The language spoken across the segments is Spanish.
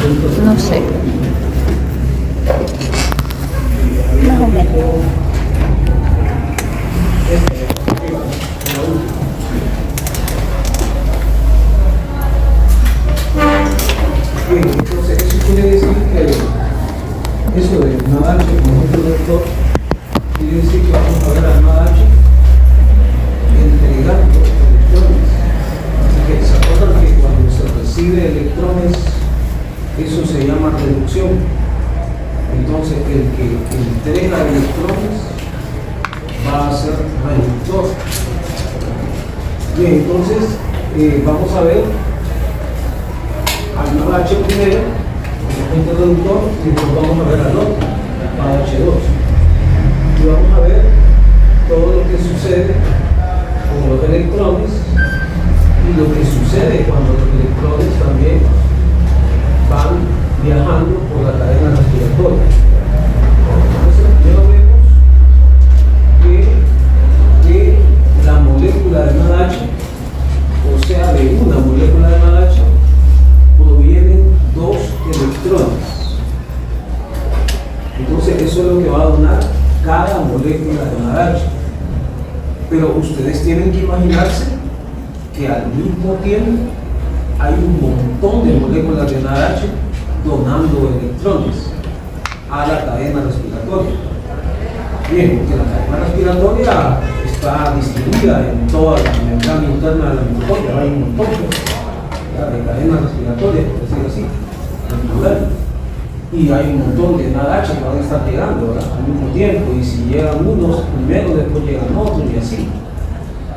No sé. Más o menos. Bien, entonces eso quiere decir que eso de una H, como dijo el doctor, quiere decir que vamos a ver a una H entregando electrones. Así que se acuerdan que cuando se recibe electrones, eso se llama reducción. Entonces el que entrega electrones va a ser reductor. Bien, entonces vamos a ver al H primero, como introductor, y después vamos a ver al otro, al H2. Y vamos a ver todo lo que sucede con los electrones y lo que sucede cuando los electrones también van viajando por la cadena respiratoria. Entonces, primero vemos que la molécula de NADH, o sea, de una molécula de NADH, provienen dos electrones. Entonces eso es lo que va a donar cada molécula de NADH. Pero ustedes tienen que imaginarse que al mismo tiempo hay un montón de moléculas de NADH donando electrones a la cadena respiratoria. Bien, porque la cadena respiratoria está distribuida en toda la membrana interna de la mitocondria, hay un montón de cadena respiratoria, por decirlo así, en plural. Y hay un montón de NADH que van a estar llegando, ¿verdad?, al mismo tiempo, y si llegan unos primero, después llegan otros y así.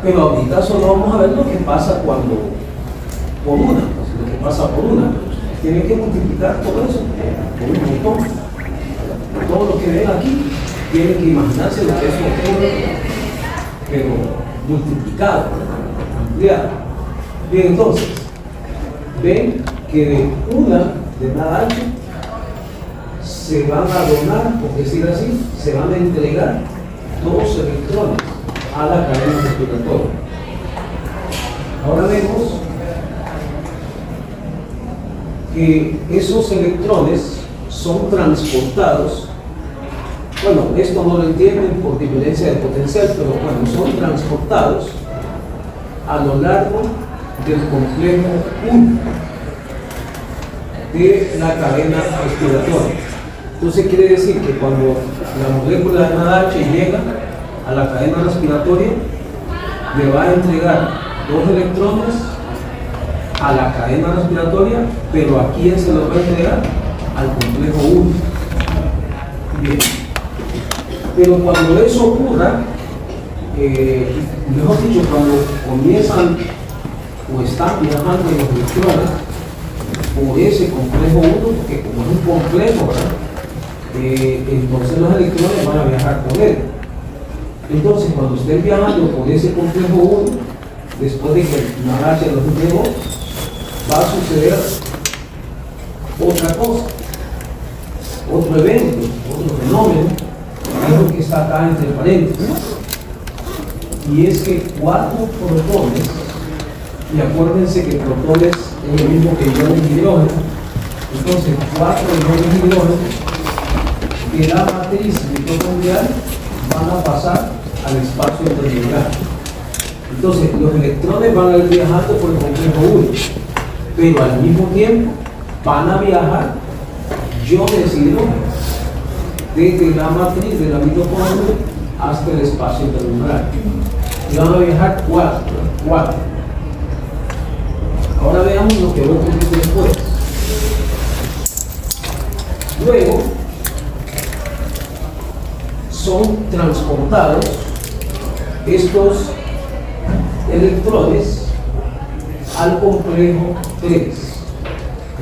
Pero ahorita solo vamos a ver lo que pasa cuando, por una, pues, lo que pasa por una. Tienen que multiplicar todo eso por un montón. Todo lo que ven aquí, tienen que imaginarse lo que es un pero multiplicado, ampliado. Bien, entonces, ven que de una de NADH se van a donar, por decir así, se van a entregar dos electrones a la cadena respiratoria. Ahora vemos que esos electrones son transportados. Bueno, esto no lo entienden por diferencia de potencial, pero bueno, son transportados a lo largo del complejo 1 de la cadena respiratoria. Entonces quiere decir que cuando la molécula de NADH llega a la cadena respiratoria, le va a entregar dos electrones a la cadena respiratoria, pero ¿a quién se los va a entregar? Al complejo 1. Bien. Pero cuando eso ocurra, mejor dicho, cuando comienzan o están viajando los electrones por ese complejo 1, porque como es un complejo, ¿verdad?, entonces los electrones van a viajar por él. Entonces, cuando estén viajando por ese complejo 1, después de que NADH los entregó, va a suceder otra cosa, otro evento, otro fenómeno, que es lo que está acá entre paréntesis. Y es que 4 protones, y acuérdense que protones es lo mismo que iones de hidrógeno, entonces 4 iones de hidrógeno de la matriz mitocondrial van a pasar al espacio intermediario. Entonces los electrones van a ir viajando por el complejo 1, pero al mismo tiempo van a viajar iones de hidrógeno desde la matriz de la mitocondria hasta el espacio intermediario. Y van a viajar 4. Ahora veamos lo que voy a ocurrir después. Luego son transportados estos electrones al complejo 3.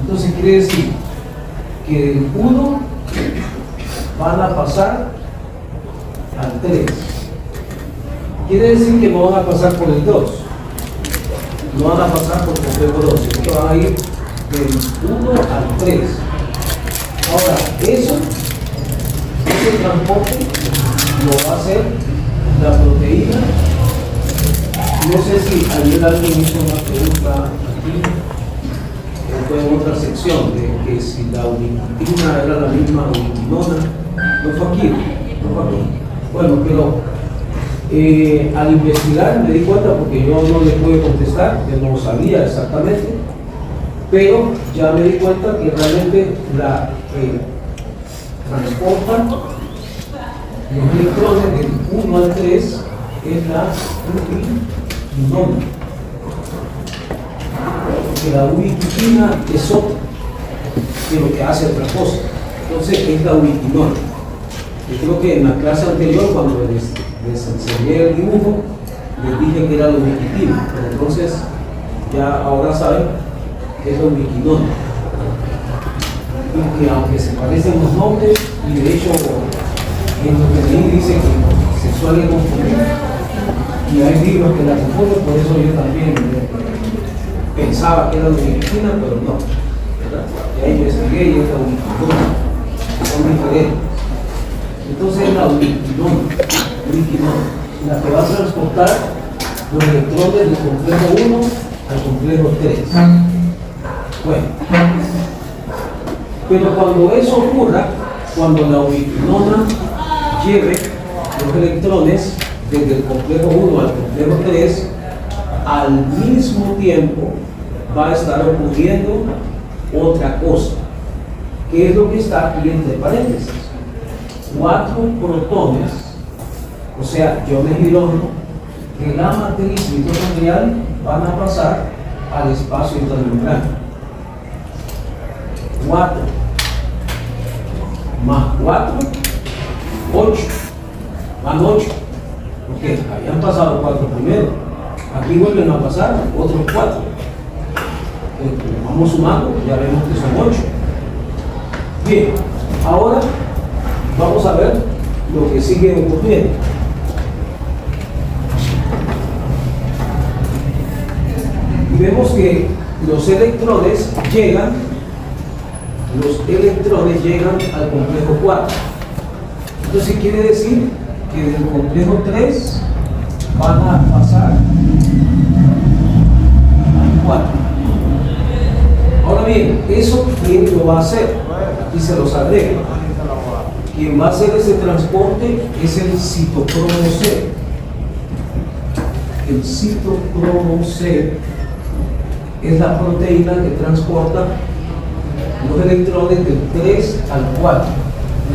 Entonces quiere decir que del 1 van a pasar al 3. Quiere decir que no van a pasar por el 2, no van a pasar por el complejo 2, sino que van a ir del 1 al 3. Ahora, ese transporte lo va a hacer la proteína. No sé si ayer alguien hizo una pregunta aquí, fue en otra sección, de que si la ubiquitina era la misma ubiquinona, no fue aquí, no fue aquí. Bueno, pero al investigar me di cuenta, porque yo no le pude contestar, que no sabía exactamente, pero ya me di cuenta que realmente la transporta los electrones del 1 al 3 es la ubiquinona. Que la ubiquitina es otra, que lo que hace otra cosa. Entonces es la ubiquinona. Yo creo que en la clase anterior, cuando les enseñé el dibujo, les dije que era la ubiquitina, pero entonces ya ahora saben que es la ubiquinona. Y que aunque se parecen los nombres, y de hecho en lo que leí dice que se suele confundir, y hay libros que la confunden, por eso yo también pensaba que era la ubiquitina, pero no, ¿verdad? Ya investigué y es la ubiquinona, son diferentes. Entonces la ubiquinona, la que va a transportar los electrones del complejo 1 al complejo 3. Bueno, pero cuando eso ocurra, cuando la ubiquinona lleve los electrones desde el complejo 1 al complejo 3, al mismo tiempo va a estar ocurriendo otra cosa, que es lo que está aquí entre paréntesis. 4 protones, o sea, iones hidrógeno, de la matriz mitocondrial van a pasar al espacio intermembrana. 4 más 4, 8, van 8, porque habían pasado 4 primero, aquí vuelven a pasar otros 4. Vamos sumando, ya vemos que son 8. Bien, ahora vamos a ver lo que sigue ocurriendo. Y vemos que los electrones llegan al complejo 4. Entonces quiere decir que del complejo 3 van a pasar al 4. Ahora bien, ¿eso quién lo va a hacer? Aquí se los agrega. Quien va a hacer ese transporte es el citocromo C. El citocromo C es la proteína que transporta los electrones del 3 al 4.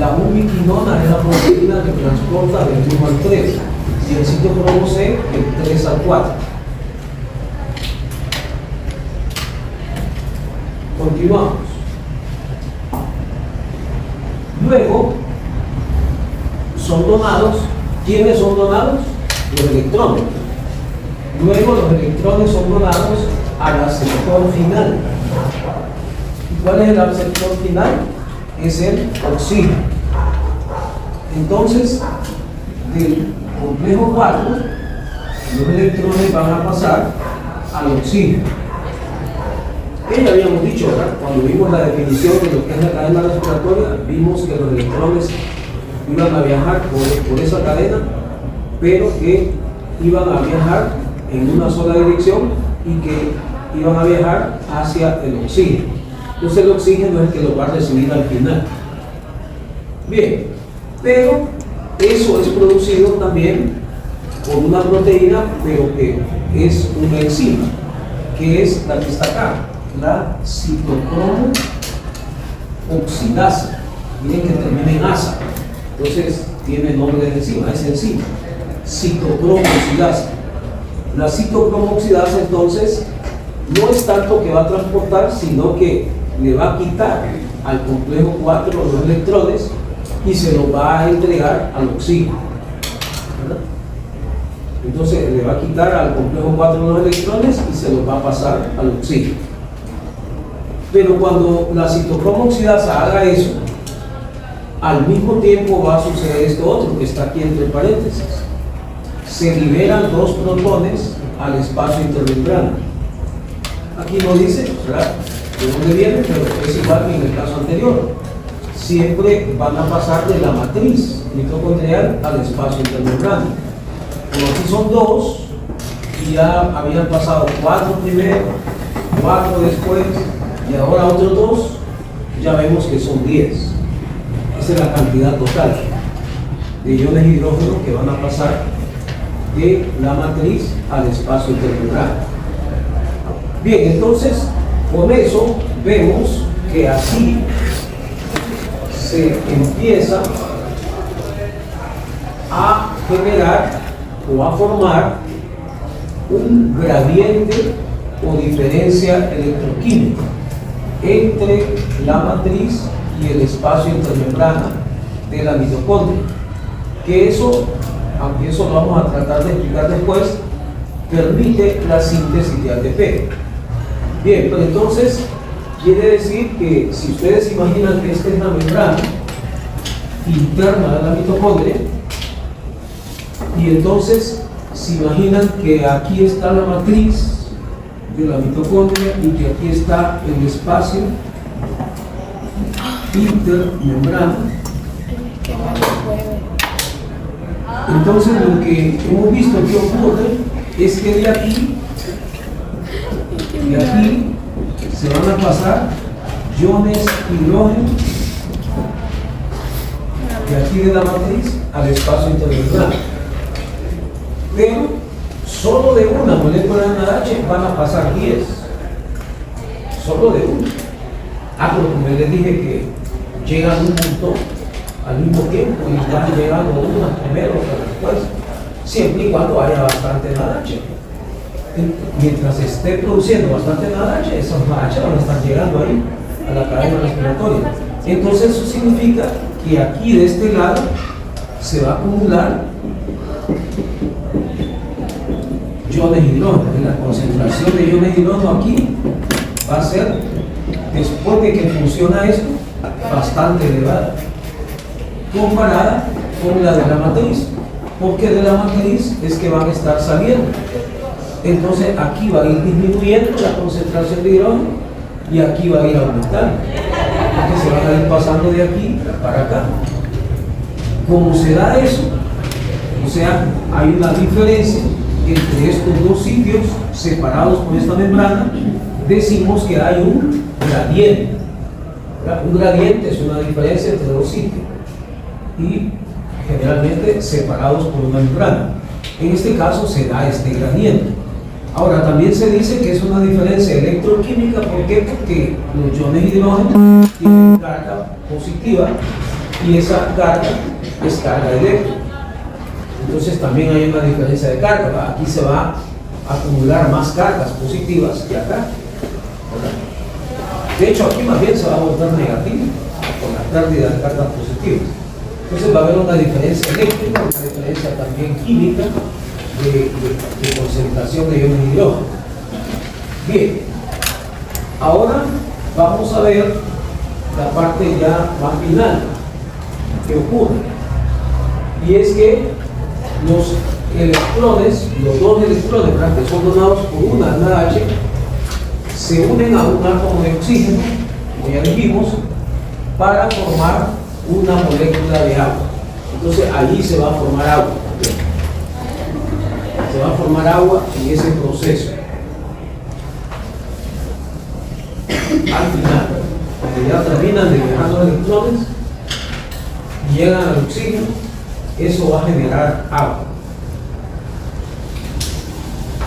La ubiquinona es la proteína que transporta del 1 al 3. Y el citocromo C del 3 al 4. Continuamos. Luego son donados. ¿Quiénes son donados? Los electrones. Luego los electrones son donados al aceptor final. ¿Y cuál es el aceptor final? Es el oxígeno. Entonces, del complejo 4, los electrones van a pasar al oxígeno. Que ya habíamos dicho, ¿verdad? Cuando vimos la definición de lo que es la cadena respiratoria, vimos que los electrones iban a viajar por esa cadena, pero que iban a viajar en una sola dirección y que iban a viajar hacia el oxígeno. Entonces el oxígeno es el que lo va a recibir al final. Bien, pero eso es producido también por una proteína, pero que es una enzima, que es la que está acá, la citocromo oxidasa. Miren que termina en asa, entonces tiene nombre de enzima, es enzima, citocromo oxidasa. La citocromo oxidasa entonces no es tanto que va a transportar, sino que le va a quitar al complejo 4 los electrones y se los va a entregar al oxígeno, ¿verdad? Entonces le va a quitar al complejo 4 los electrones y se los va a pasar al oxígeno. Pero cuando la citocromo oxidasa haga eso, al mismo tiempo va a suceder esto otro que está aquí entre paréntesis. Se liberan 2 protones al espacio intermembrana. Aquí no dice, ¿verdad?, de dónde vienen, pero es igual que en el caso anterior. Siempre van a pasar de la matriz mitocondrial al espacio intermembrana. Como aquí son 2, y ya habían pasado 4 primero, 4 después, y ahora otros 2, ya vemos que son 10. Esa es la cantidad total de iones hidrógeno que van a pasar de la matriz al espacio intermembrana. Bien, entonces con eso vemos que así se empieza a generar o a formar un gradiente o diferencia electroquímica entre la matriz y el espacio intermembrana de la mitocondria, que eso, aunque eso lo vamos a tratar de explicar después, permite la síntesis de ATP. Bien, pero entonces quiere decir que si ustedes imaginan que esta es la membrana interna de la mitocondria, y entonces se imaginan que aquí está la matriz de la mitocondria y que aquí está el espacio intermembrana. Entonces lo que hemos visto que ocurre es que de aquí se van a pasar iones hidrógeno de aquí de la matriz al espacio intermembrana, pero solo de una molécula de NADH van a pasar 10, solo de una. Pero como les dije que llegan un montón al mismo tiempo y van llegando unas primero o después, siempre y cuando haya bastante NADH. Mientras se esté produciendo bastante NADH, esos NADH van a estar llegando ahí a la cadena respiratoria. Entonces eso significa que aquí de este lado se va a acumular iones hidrógeno, y la concentración de iones hidrógeno aquí va a ser, después de que funciona esto, bastante elevada comparada con la de la matriz, porque de la matriz es que van a estar saliendo. Entonces aquí va a ir disminuyendo la concentración de hidrógeno y aquí va a ir aumentando, porque se van a ir pasando de aquí para acá. Como se da eso, o sea, hay una diferencia entre estos dos sitios separados por esta membrana, decimos que hay un gradiente. Un gradiente es una diferencia entre dos sitios y generalmente separados por una membrana. En este caso se da este gradiente. Ahora también se dice que es una diferencia electroquímica. ¿Por qué? Porque los iones hidrógeno tienen carga positiva y esa carga es carga eléctrica. Entonces también hay una diferencia de carga, ¿verdad? Aquí se va a acumular más cargas positivas que acá, ¿verdad? De hecho aquí más bien se va a volver negativo con la pérdida de cargas positivas. Entonces va a haber una diferencia eléctrica, una diferencia también química de concentración de iones hidrógeno. Bien, ahora vamos a ver la parte ya más final que ocurre, y es que los electrones, los dos electrones que son donados por una NADH, se unen a un átomo de oxígeno, como ya dijimos, para formar una molécula de agua. Entonces allí se va a formar agua. Se va a formar agua en ese proceso. Al final, cuando ya terminan de viajar los electrones y llegan al oxígeno, eso va a generar agua.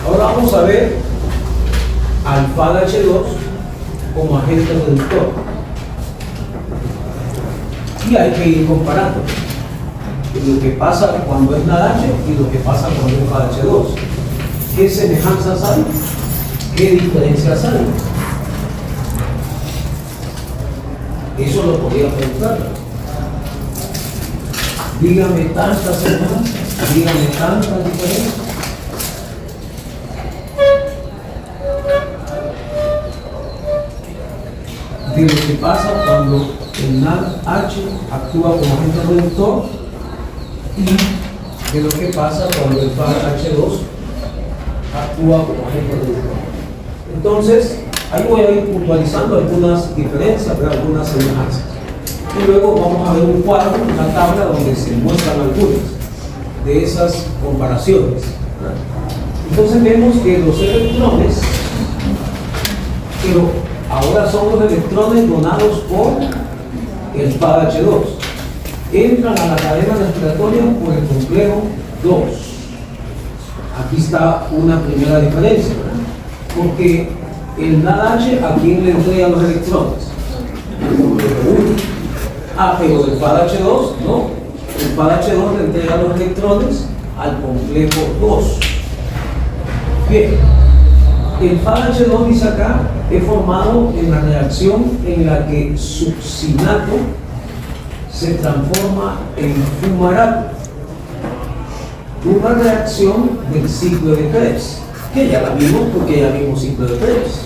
Ahora vamos a ver alfa H2 como agente reductor. Y hay que ir comparando lo que pasa cuando es NADH y lo que pasa cuando es alfa H2. ¿Qué semejanzas hay? ¿Qué diferencias hay? Eso lo podría preguntar. Dígame tantas semejanzas, dígame tantas diferencias. De lo que pasa cuando el NADH actúa como agente reductor y de lo que pasa cuando el FADH2 actúa como agente reductor. Entonces, ahí voy a ir puntualizando algunas diferencias, algunas semejanzas. Y luego vamos a ver un cuadro, una tabla donde se muestran algunas de esas comparaciones. Entonces vemos que los electrones, pero ahora son los electrones donados por el PADH2. Entran a la cadena respiratoria por el complejo 2. Aquí está una primera diferencia, ¿verdad? Porque el NADH, ¿a quién le entrega los electrones? Al complejo 1. Pero el PADH2, no. El PADH2 le entrega los electrones al complejo 2. Bien, el PADH2 dice acá, es formado en la reacción en la que succinato se transforma en fumarato. Una reacción del ciclo de Krebs, que ya la vimos porque ya vimos ciclo de Krebs.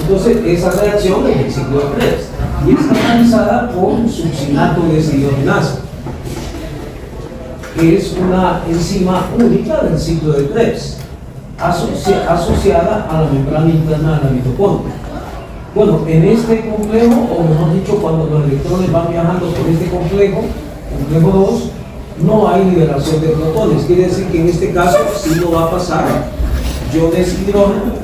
Entonces, esa reacción es el ciclo de Krebs y está realizada por succinato deshidrogenasa, que es una enzima única del ciclo de Krebs, asociada a la membrana interna de la mitocondria. Bueno, en este complejo, o mejor dicho, cuando los electrones van viajando por este complejo 2, no hay liberación de protones. Quiere decir que en este caso sí no va a pasar iones hidrógeno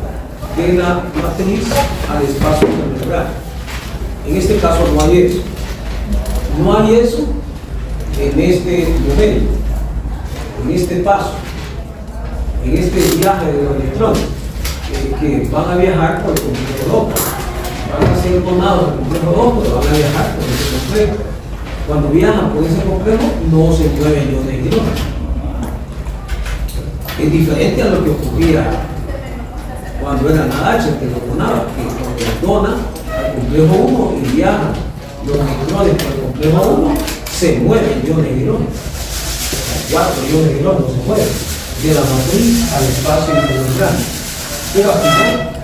de la matriz al espacio intermembral. En este caso no hay eso. No hay eso en este momento, en este paso, en este viaje de los electrones que van a viajar por el complejo 2. Van a ser donados al complejo 2, pero van a viajar por ese complejo. Cuando viajan por ese complejo no se mueven iones de hidrógeno. Es diferente a lo que ocurría cuando era NADH que lo donaba, que dona al complejo 1 y viajan los electrones por el complejo 1, se mueven iones de hidrógeno. 4 iones de hidrógeno se mueven de la matriz al espacio intermembral. Pero aquí no.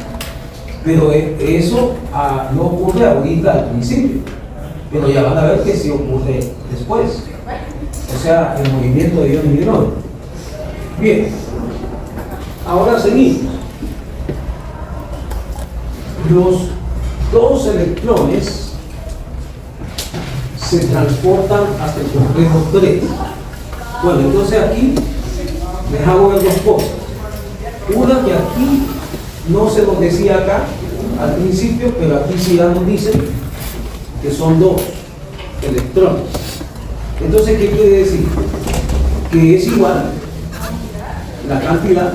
Pero eso no ocurre ahorita al principio, pero ya van a ver que sí ocurre después. O sea, el movimiento de iones de hidrógeno. Bien, ahora seguimos. Los dos electrones se transportan hasta el complejo 3. Bueno, entonces aquí les hago ver dos cosas. Una que aquí no se nos decía acá al principio, pero aquí sí ya nos dicen que son dos electrones. Entonces, ¿qué quiere decir? Que es igual la cantidad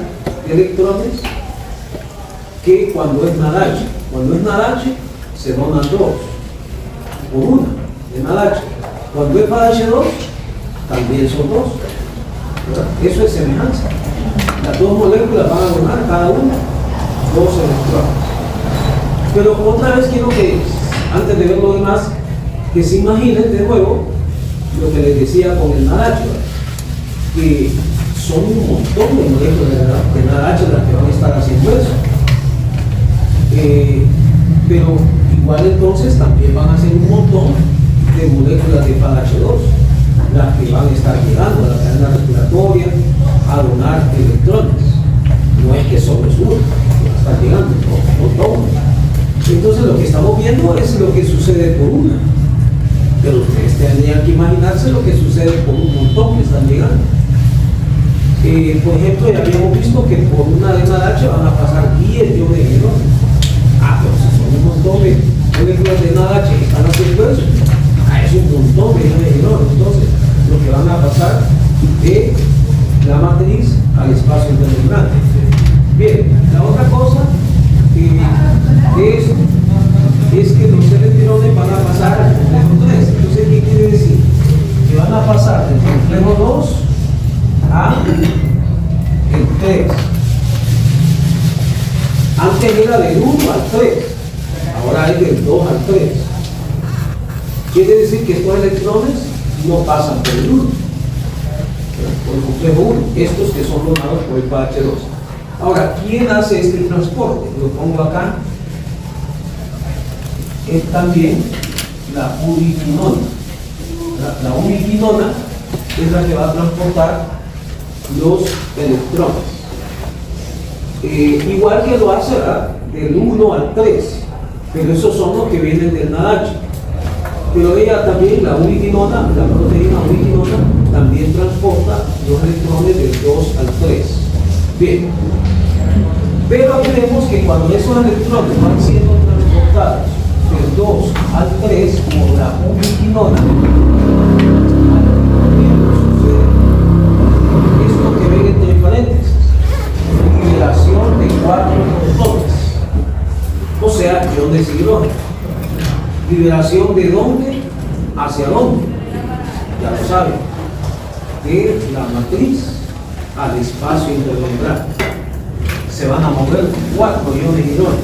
de electrones que cuando es NADH. Cuando es NADH se donan 2 por una de NADH. Cuando es PADH2 también son 2. Eso es semejanza. Las dos moléculas van a donar cada una 2 electrones. Pero otra vez quiero que, antes de ver lo demás, que se imaginen de nuevo lo que les decía con el NADH, que son un montón de moléculas de NADH las que van a estar haciendo eso. Pero igual entonces también van a ser un montón de moléculas de PADH2 las que van a estar llegando a la cadena respiratoria a donar electrones. No es que solo es uno que va a estar llegando, no todo. Entonces lo que estamos viendo es lo que sucede por una, pero ustedes tendrían que imaginarse lo que sucede por un montón que están llegando. Por ejemplo, ya habíamos visto que por una de NADH van a pasar 10 iones de hidrógeno. Pero si son un montón de moléculas de NADH que están haciendo eso, es un montón de iones de hidrógeno. Entonces, lo que van a pasar de la matriz al espacio intermembral. Bien, la otra cosa es que los electrones van a pasar al complejo 3. Entonces, ¿qué quiere decir? Que van a pasar del complejo 2 a el 3. Antes era del 1 al 3, ahora es del 2 al 3. Quiere decir que estos electrones no pasan por el 1, por el complejo 1, estos que son donados por el PADH2. Ahora, ¿quién hace este transporte? Lo pongo acá. Es también la ubiquinona. La ubiquinona es la que va a transportar los electrones. Igual que lo hace, ¿verdad?, del 1 al 3, pero esos son los que vienen del NADH. Pero ella también, la ubiquinona, la proteína ubiquinona, también transporta los electrones del 2 al 3. Bien. Pero aquí vemos que cuando esos electrones van siendo transportados del 2 al 3 por la ubiquinona, esto que ven entre paréntesis, liberación de 4 protones, o sea, iones de hidrógeno. ¿Liberación de dónde? ¿Hacia dónde? Ya lo saben, de la matriz al espacio intermembránico. Se van a mover 4 iones de hidrógeno.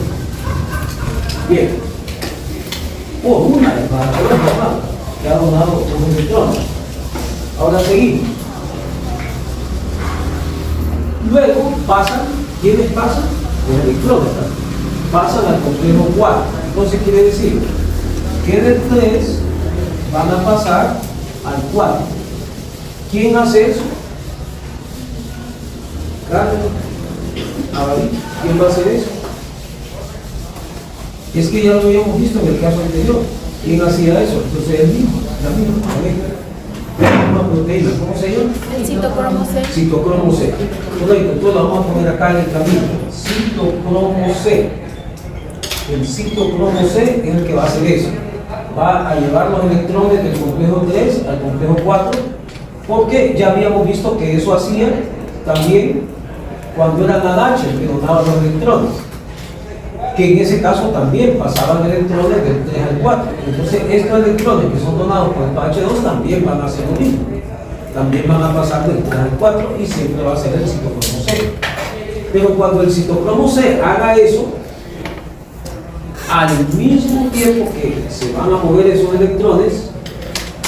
Bien, por una de cada formada, que ha donado un electrón. Ahora seguimos. Luego pasan, ¿quiénes pasan? Los electrones pasan al complejo 4. Entonces quiere decir que del 3 van a pasar al 4. ¿Quién hace eso? Carlos. ¿Quién va a hacer eso? Es que ya lo habíamos visto en el caso anterior. ¿Quién hacía eso? Entonces él mismo, la misma proteína. ¿Cómo se llama? El citocromo C. Citocromo C. Correcto, entonces lo vamos a poner acá en el camino. Citocromo C. El citocromo C es el que va a hacer eso. Va a llevar los electrones del complejo 3 al complejo 4, porque ya habíamos visto que eso hacía también cuando era la H que donaba los electrones, que en ese caso también pasaban electrones del 3 al 4. Entonces estos electrones que son donados por el H2 también van a hacer lo mismo, también van a pasar del 3 al 4 y siempre va a ser el citocromo C. Pero cuando el citocromo C haga eso, al mismo tiempo que se van a mover esos electrones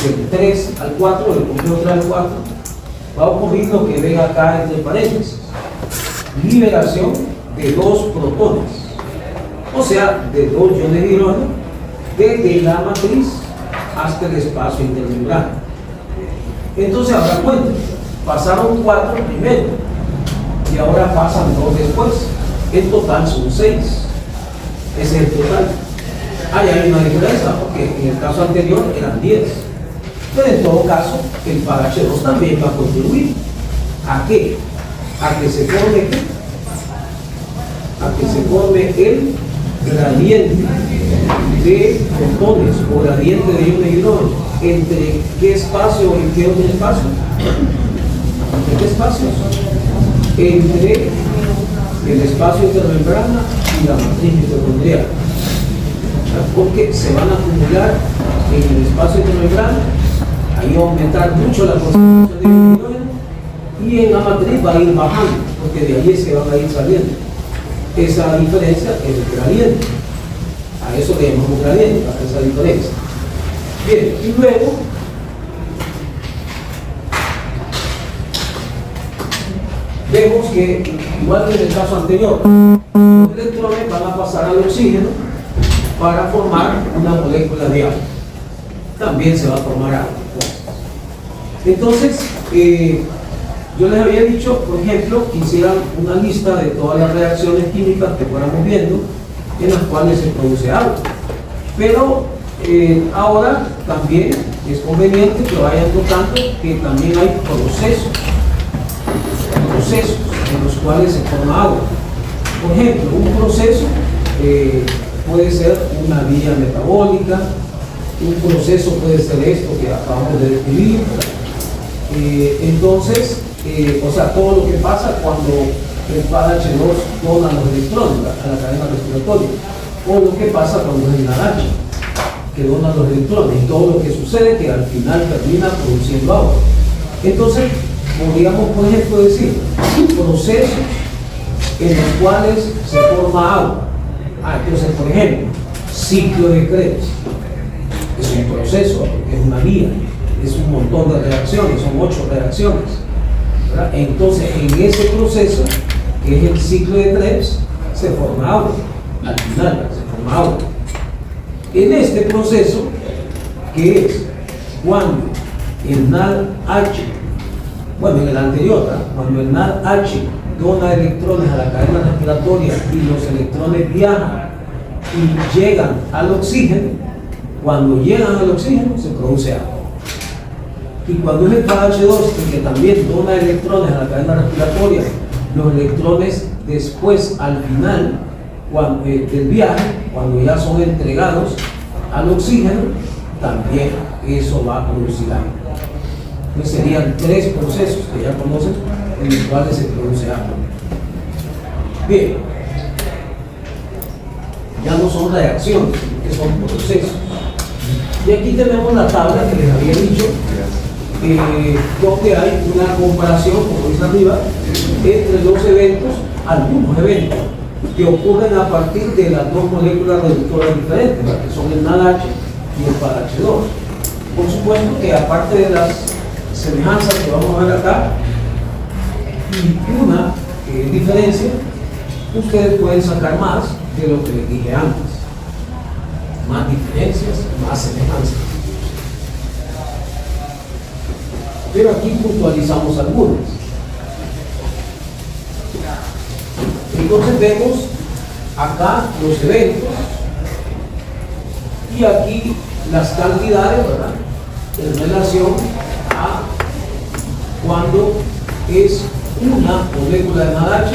del 3 al 4, del complejo 3 al 4, va a ocurrir lo que ven acá entre paréntesis: liberación de 2 protones, o sea, de 2 iones de hidrógeno, desde la matriz hasta el espacio intermembránico. Entonces ahora cuenten, pasaron 4 primero y ahora pasan 2 después. En total son 6. Ese es el total. Ahí hay una diferencia, porque en el caso anterior eran 10. Pero en todo caso, el H2 también va a contribuir. ¿A qué? A que se forme ¿qué? A que se forme el gradiente de protones o gradiente de iones de hidrógeno. ¿Entre qué espacio y qué otro espacio? ¿Entre qué espacios? Entre el espacio intermembrana y la matriz mitocondrial. Porque se van a acumular en el espacio intermembrana, ahí va a aumentar mucho la concentración de hidrógeno, y en la matriz va a ir bajando, porque de ahí se van a ir saliendo. Esa diferencia es el gradiente. A eso le llamamos gradiente, a esa diferencia. Bien, y luego vemos que, igual que en el caso anterior, los electrones van a pasar al oxígeno para formar una molécula de agua. También se va a formar agua. Entonces, yo les había dicho, por ejemplo, que hicieran una lista de todas las reacciones químicas que fuéramos viendo en las cuales se produce agua. Pero ahora también es conveniente que vayan notando que también hay procesos en los cuales se forma agua. Por ejemplo, un proceso puede ser una vía metabólica, un proceso puede ser esto que acabamos de describir. Entonces, o sea, todo lo que pasa cuando el H2 dona los electrones a la cadena respiratoria, o lo que pasa cuando es el H que dona los electrones, y todo lo que sucede que al final termina produciendo agua. Entonces, podríamos, por ejemplo, decir procesos en los cuales se forma agua. Entonces, por ejemplo, ciclo de Krebs es un proceso, es una vía, es un montón de reacciones, son 8 reacciones, ¿verdad? Entonces, en ese proceso, que es el ciclo de Krebs, se forma agua. Al final, se forma agua. En este proceso, que es cuando el NADH, bueno, en el anterior, ¿verdad? Cuando el NADH dona electrones a la cadena respiratoria y los electrones viajan y llegan al oxígeno, cuando llegan al oxígeno se produce agua. Y cuando es el H2 que también dona electrones a la cadena respiratoria, los electrones después, al final del viaje, cuando ya son entregados al oxígeno, también eso va a producir agua. Entonces serían 3 procesos que ya conocen en los cuales se produce agua. Bien, ya no son reacciones, que son procesos. Y aquí tenemos la tabla que les había dicho, donde hay una comparación, como dice arriba, entre los eventos, algunos eventos que ocurren a partir de las dos moléculas reductoras diferentes, ¿verdad?, que son el NADH y el PADH2. Por supuesto que aparte de las semejanzas que vamos a ver acá, y una diferencia, ustedes pueden sacar más de lo que les dije antes. Más diferencias, más semejanzas. Pero aquí puntualizamos algunas. Entonces vemos acá los eventos y aquí las cantidades, ¿verdad?, en relación a cuando es una molécula de NADH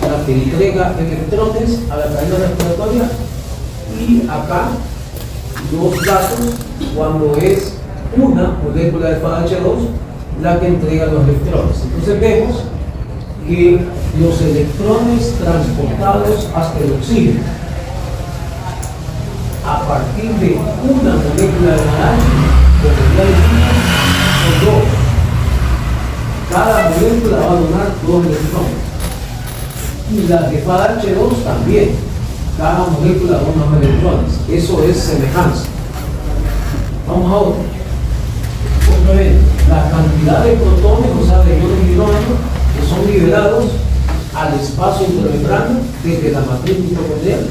la que entrega electrones a la cadena respiratoria, y acá los datos cuando es una molécula de PADH2 la que entrega los electrones. Entonces vemos que los electrones transportados hasta el oxígeno a partir de una molécula de NADH, como ya dijimos, son 2. Cada molécula va a donar 2 electrones. Y las de PADH2 también. Cada molécula dona 2 electrones. Eso es semejanza. Vamos a otro. Otra vez, la cantidad de protones, o sea, de iones de hidrógeno, que son liberados al espacio intermembrano desde la matriz mitocondrial.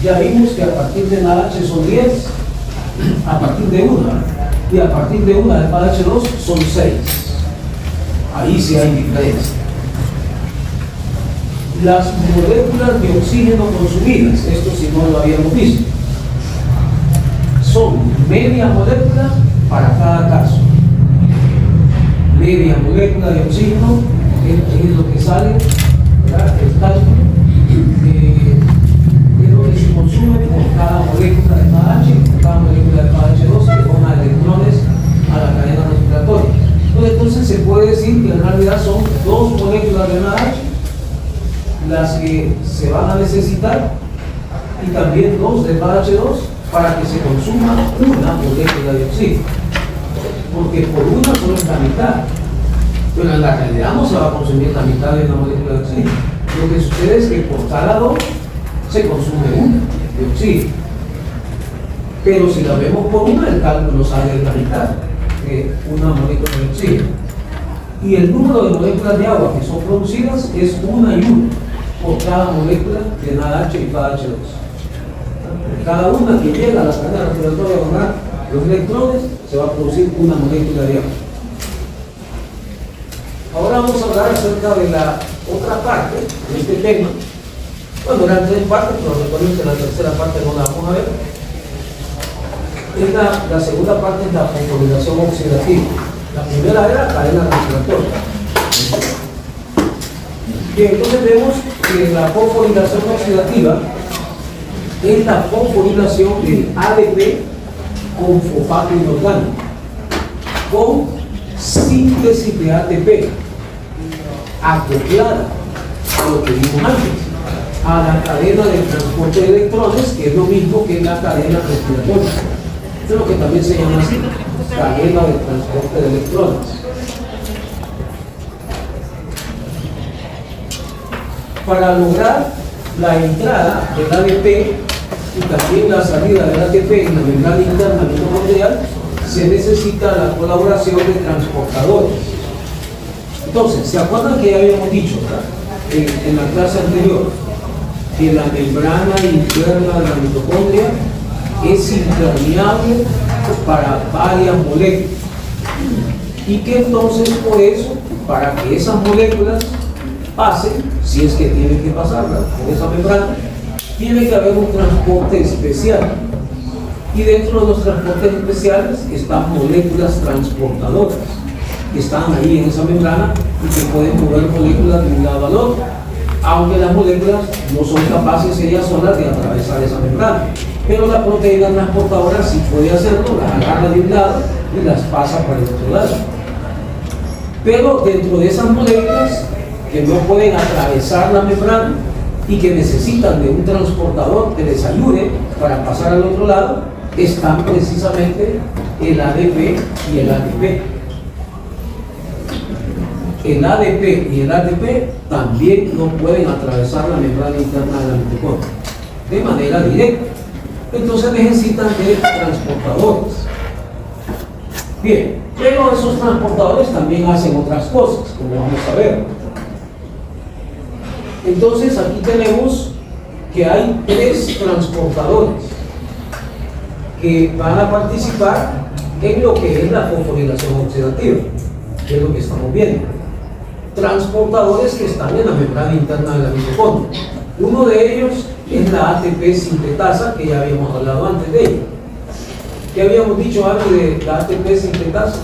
Ya vimos que a partir de NADH son 10, a partir de una, y a partir de una de PADH2 son 6. Ahí sí hay diferencia. Las moléculas de oxígeno consumidas, esto si no lo habíamos visto, son media molécula para cada caso. Media molécula de oxígeno es lo que sale, ¿verdad?, el cálculo de lo que se consume por cada molécula de PADH, por cada molécula de PADH2 que dona electrones a la cadena respiratoria. Entonces se puede decir que en realidad son 2 moléculas de NADH las que se van a necesitar, y también 2 de PADH2 para que se consuma una molécula de oxígeno, porque por una solo es la mitad, pero en la realidad no se va a consumir la mitad de una molécula de oxígeno. Lo que sucede es que por cada 2 se consume una de oxígeno, pero si la vemos por una, el cálculo sale de la mitad de una molécula de oxígeno, y el número de moléculas de agua que son producidas es 1 y 1 por cada molécula de NADH y PADH2. Cada una que llega a la cadena respiratoria a donar los electrones, se va a producir una molécula de agua. Ahora vamos a hablar acerca de la otra parte de este tema. Bueno, eran 3 partes, pero recuerden que la tercera parte no la vamos a ver. La segunda parte es la fosforilación oxidativa. La primera era la cadena respiratoria. Bien, entonces vemos que la fosforilación oxidativa es la fosforilación del ADP con fosfato inorgánico, con síntesis de ATP, acoplada a lo que vimos antes, a la cadena de transporte de electrones, que es lo mismo que la cadena respiratoria. Eso es lo que también se llama así, cadena de transporte de electrones. Para lograr la entrada del ADP y también la salida del ATP en la membrana interna mitocondrial, se necesita la colaboración de transportadores. Entonces, ¿se acuerdan que ya habíamos dicho, ¿verdad?, en la clase anterior, que la membrana interna de la mitocondria es impermeable para varias moléculas, y que entonces por eso, para que esas moléculas pasen, si es que tienen que pasar por esa membrana, tiene que haber un transporte especial, y dentro de los transportes especiales están moléculas transportadoras que están ahí en esa membrana y que pueden mover moléculas de un lado al otro. aunque las moléculas no son capaces ellas solas de atravesar esa membrana. Pero la proteína transportadora sí puede hacerlo, las agarra de un lado y las pasa para el otro lado. Pero dentro de esas moléculas que no pueden atravesar la membrana y que necesitan de un transportador que les ayude para pasar al otro lado, están precisamente el ADP y el ATP. El ADP y el ATP también no pueden atravesar la membrana interna de la mitocondria de manera directa. Entonces necesitan de transportadores. Bien, pero esos transportadores también hacen otras cosas, como vamos a ver. Entonces aquí tenemos que hay 3 transportadores que van a participar en lo que es la fosforilación oxidativa, que es lo que estamos viendo. Transportadores que están en la membrana interna de la mitocondria. Uno de ellos es la ATP sintetasa, que ya habíamos hablado antes de ella. ¿Qué habíamos dicho antes de la ATP sintetasa?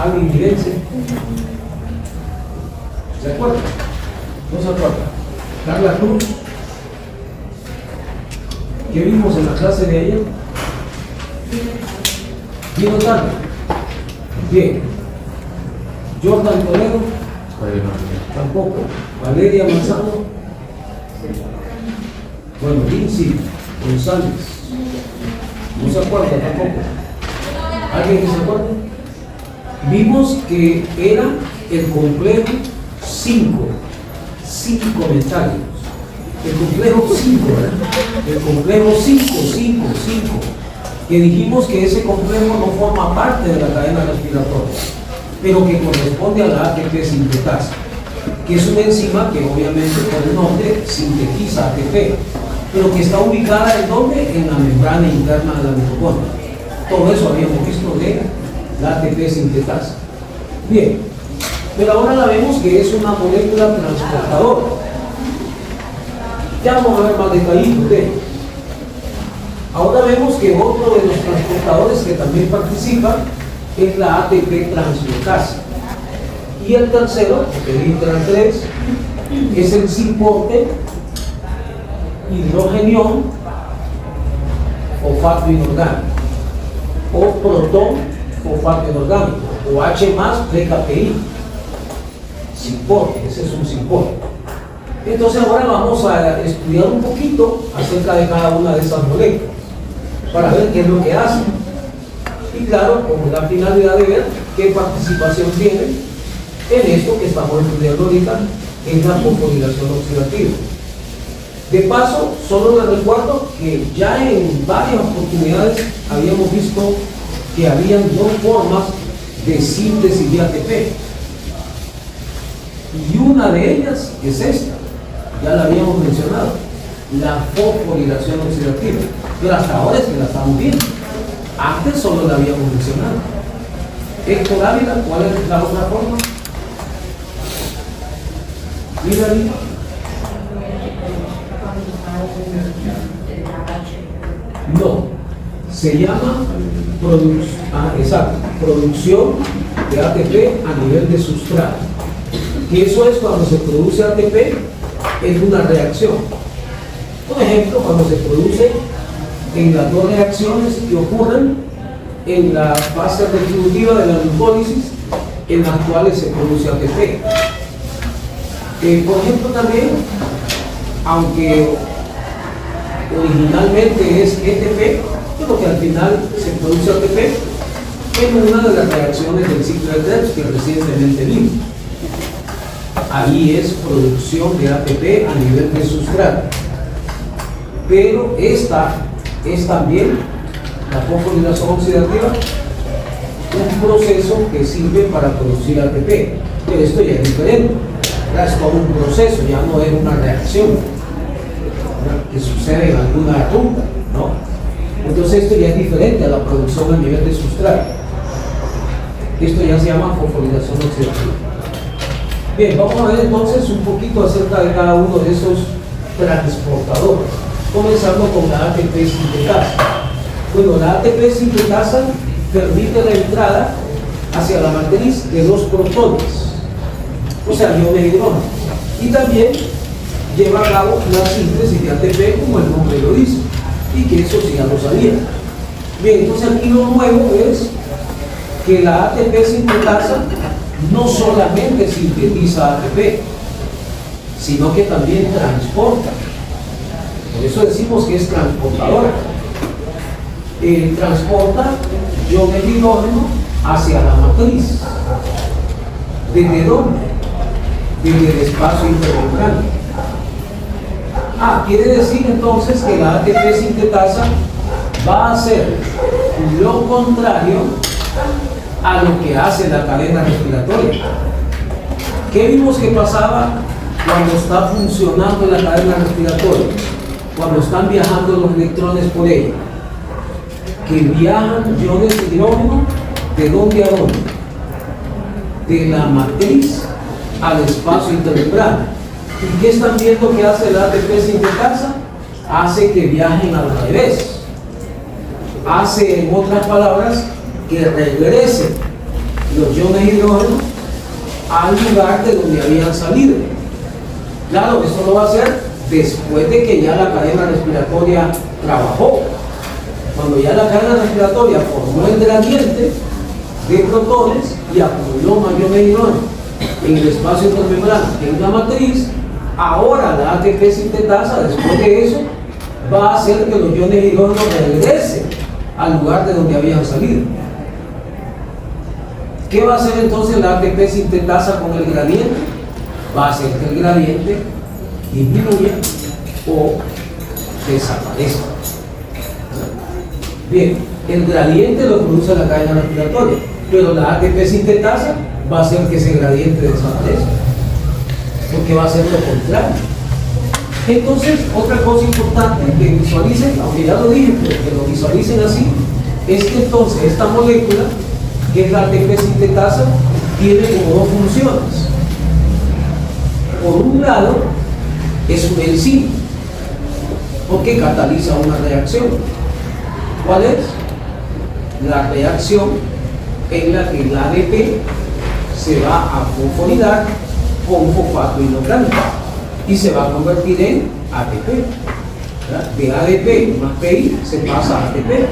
¿Alguien evidencia? ¿Se acuerda? ¿No se acuerda? Carla Cruz. ¿Qué vimos en la clase de ayer? ¿Vino tarde? Bien. Jordan Toledo. Tampoco. Valeria Manzano. Bueno, Lindsay González. No se acuerda tampoco. ¿Alguien que se acuerde? Vimos que era el complejo 5 comentarios. El complejo 5, ¿verdad? El complejo 5, que dijimos que ese complejo no forma parte de la cadena respiratoria, pero que corresponde a la ATP sintetasa, que es una enzima que obviamente por el nombre sintetiza ATP, pero que está ubicada ¿en dónde? En la membrana interna de la mitocondria. Todo eso habíamos visto de la ATP sintetasa. Bien, pero ahora la vemos que es una molécula transportadora. Ya vamos a ver más detallitos de ello. Ahora vemos que otro de los transportadores que también participa es la ATP translocasa. Y el tercero, porque entran 3, es el cipote hidrogenión fosfato inorgánico, o protón fosfato inorgánico, o H más PKPI. Cipote, ese es un cipote. Entonces ahora vamos a estudiar un poquito acerca de cada una de esas moléculas para ver qué es lo que hacen. Y claro, con la finalidad de ver qué participación tienen en esto que estamos estudiando ahorita, en la fosforilación oxidativa. De paso, solo les recuerdo que ya en varias oportunidades habíamos visto que habían 2 formas de síntesis de ATP. Y una de ellas es esta, ya la habíamos mencionado, la fosforilación oxidativa. Pero hasta ahora es que la estamos viendo. Antes solo la habíamos mencionado. Héctor Ávila, ¿cuál es la otra forma? Mira, no, se llama producción de ATP a nivel de sustrato. Y eso es cuando se produce ATP en una reacción. Por ejemplo, cuando se produce en las 2 reacciones que ocurren en la fase retributiva de la glucólisis, en las cuales se produce ATP. Por ejemplo, también, aunque originalmente es ETP, pero que al final se produce ATP en una de las reacciones del ciclo de Krebs que recientemente vimos. Ahí es producción de ATP a nivel de sustrato. Pero esta es también la fosforilación oxidativa, un proceso que sirve para producir ATP. Pero esto ya es diferente. Es todo un proceso, ya no es una reacción, ¿verdad?, que sucede en alguna ruta, ¿no? Entonces esto ya es diferente a la producción a nivel de sustrato. Esto ya se llama fosforilación oxidativa. Bien, vamos a ver entonces un poquito acerca de cada uno de esos transportadores, comenzando con la ATP sintetasa. Bueno, la ATP sintetasa permite la entrada hacia la matriz de 2 protones. o sea, iones de hidrógeno. Y también lleva a cabo la síntesis de ATP, como el nombre lo dice, y que eso sí ya lo sabía. Bien, entonces aquí lo nuevo es que la ATP sintetasa no solamente sintetiza ATP, sino que también transporta. Por eso decimos que es transportadora. Transporta iones de hidrógeno hacia la matriz. ¿Desde dónde? Desde el espacio intermembrano. Quiere decir entonces que la ATP sintetasa va a hacer lo contrario a lo que hace la cadena respiratoria. ¿Qué vimos que pasaba cuando está funcionando la cadena respiratoria? Cuando están viajando los electrones por ella. Que viajan iones de hidrógeno, ¿de dónde a dónde? De la matriz al espacio intermembrano. ¿Y qué están viendo que hace la ATP sintetasa? Hace que viajen al revés. Hace, en otras palabras, que regresen los iones de hidrógeno al lugar de donde habían salido. Claro, esto lo va a hacer después de que ya la cadena respiratoria trabajó. Cuando ya la cadena respiratoria formó el gradiente de protones y acumuló más iones de hidrógeno en el espacio intermembrano, en la matriz, ahora la ATP sintetasa, después de eso, va a hacer que los iones de hidrógeno regresen al lugar de donde habían salido. ¿Qué va a hacer entonces la ATP sintetasa con el gradiente? Va a hacer que el gradiente disminuya o desaparezca. Bien, el gradiente lo produce la cadena respiratoria, pero la ATP sintetasa va a hacer que ese gradiente desaparezca, porque va a ser lo contrario. Entonces, otra cosa importante que visualicen, aunque ya lo dije, pero que lo visualicen así, es que entonces esta molécula, que es la ATP sintetasa, tiene como dos funciones. Por un lado, es un enzima, porque cataliza una reacción. ¿Cuál es? La reacción en la que el ADP se va a fosforilizar con fosfato inorgánico y se va a convertir en ATP. ¿Verdad? De ADP más PI se pasa a ATP.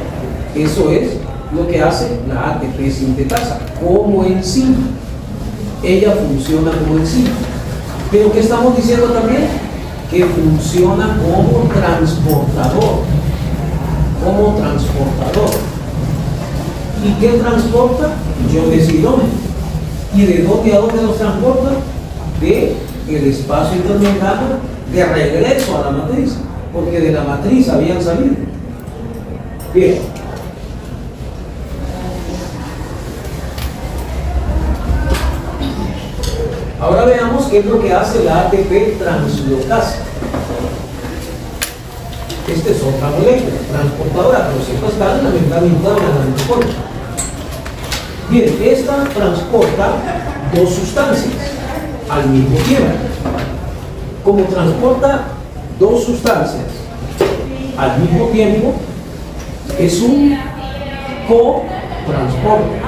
Eso es lo que hace la ATP sintetasa como enzima. Ella funciona como enzima. Pero ¿qué estamos diciendo también? Que funciona como transportador. Como transportador. ¿Y qué transporta? Iones de hidrógeno. ¿Y de dónde a dónde los transporta? De el espacio intermembrano de regreso a la matriz, porque de la matriz habían salido. Bien. Ahora veamos qué es lo que hace la ATP translocasa. Esta es otra molécula transportadora, pero siempre está en la membrana interna de la mitocondria. Bien, esta transporta dos sustancias al mismo tiempo. Como transporta dos sustancias al mismo tiempo, es un cotransporte.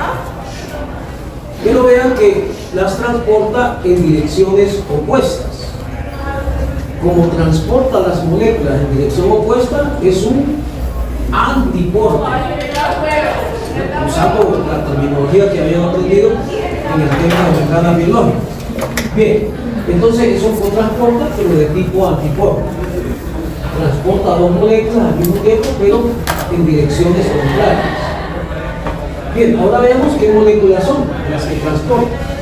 Pero vean que las transporta en direcciones opuestas. Como transporta las moléculas en dirección opuesta, es un antiporte. Usando la terminología que habían aprendido en el tema de membrana biológica. Bien, entonces es un cotransporta, pero de tipo antiporte. Transporta dos moléculas al mismo tiempo, pero en direcciones contrarias. Bien, ahora veamos qué moléculas son las que transportan.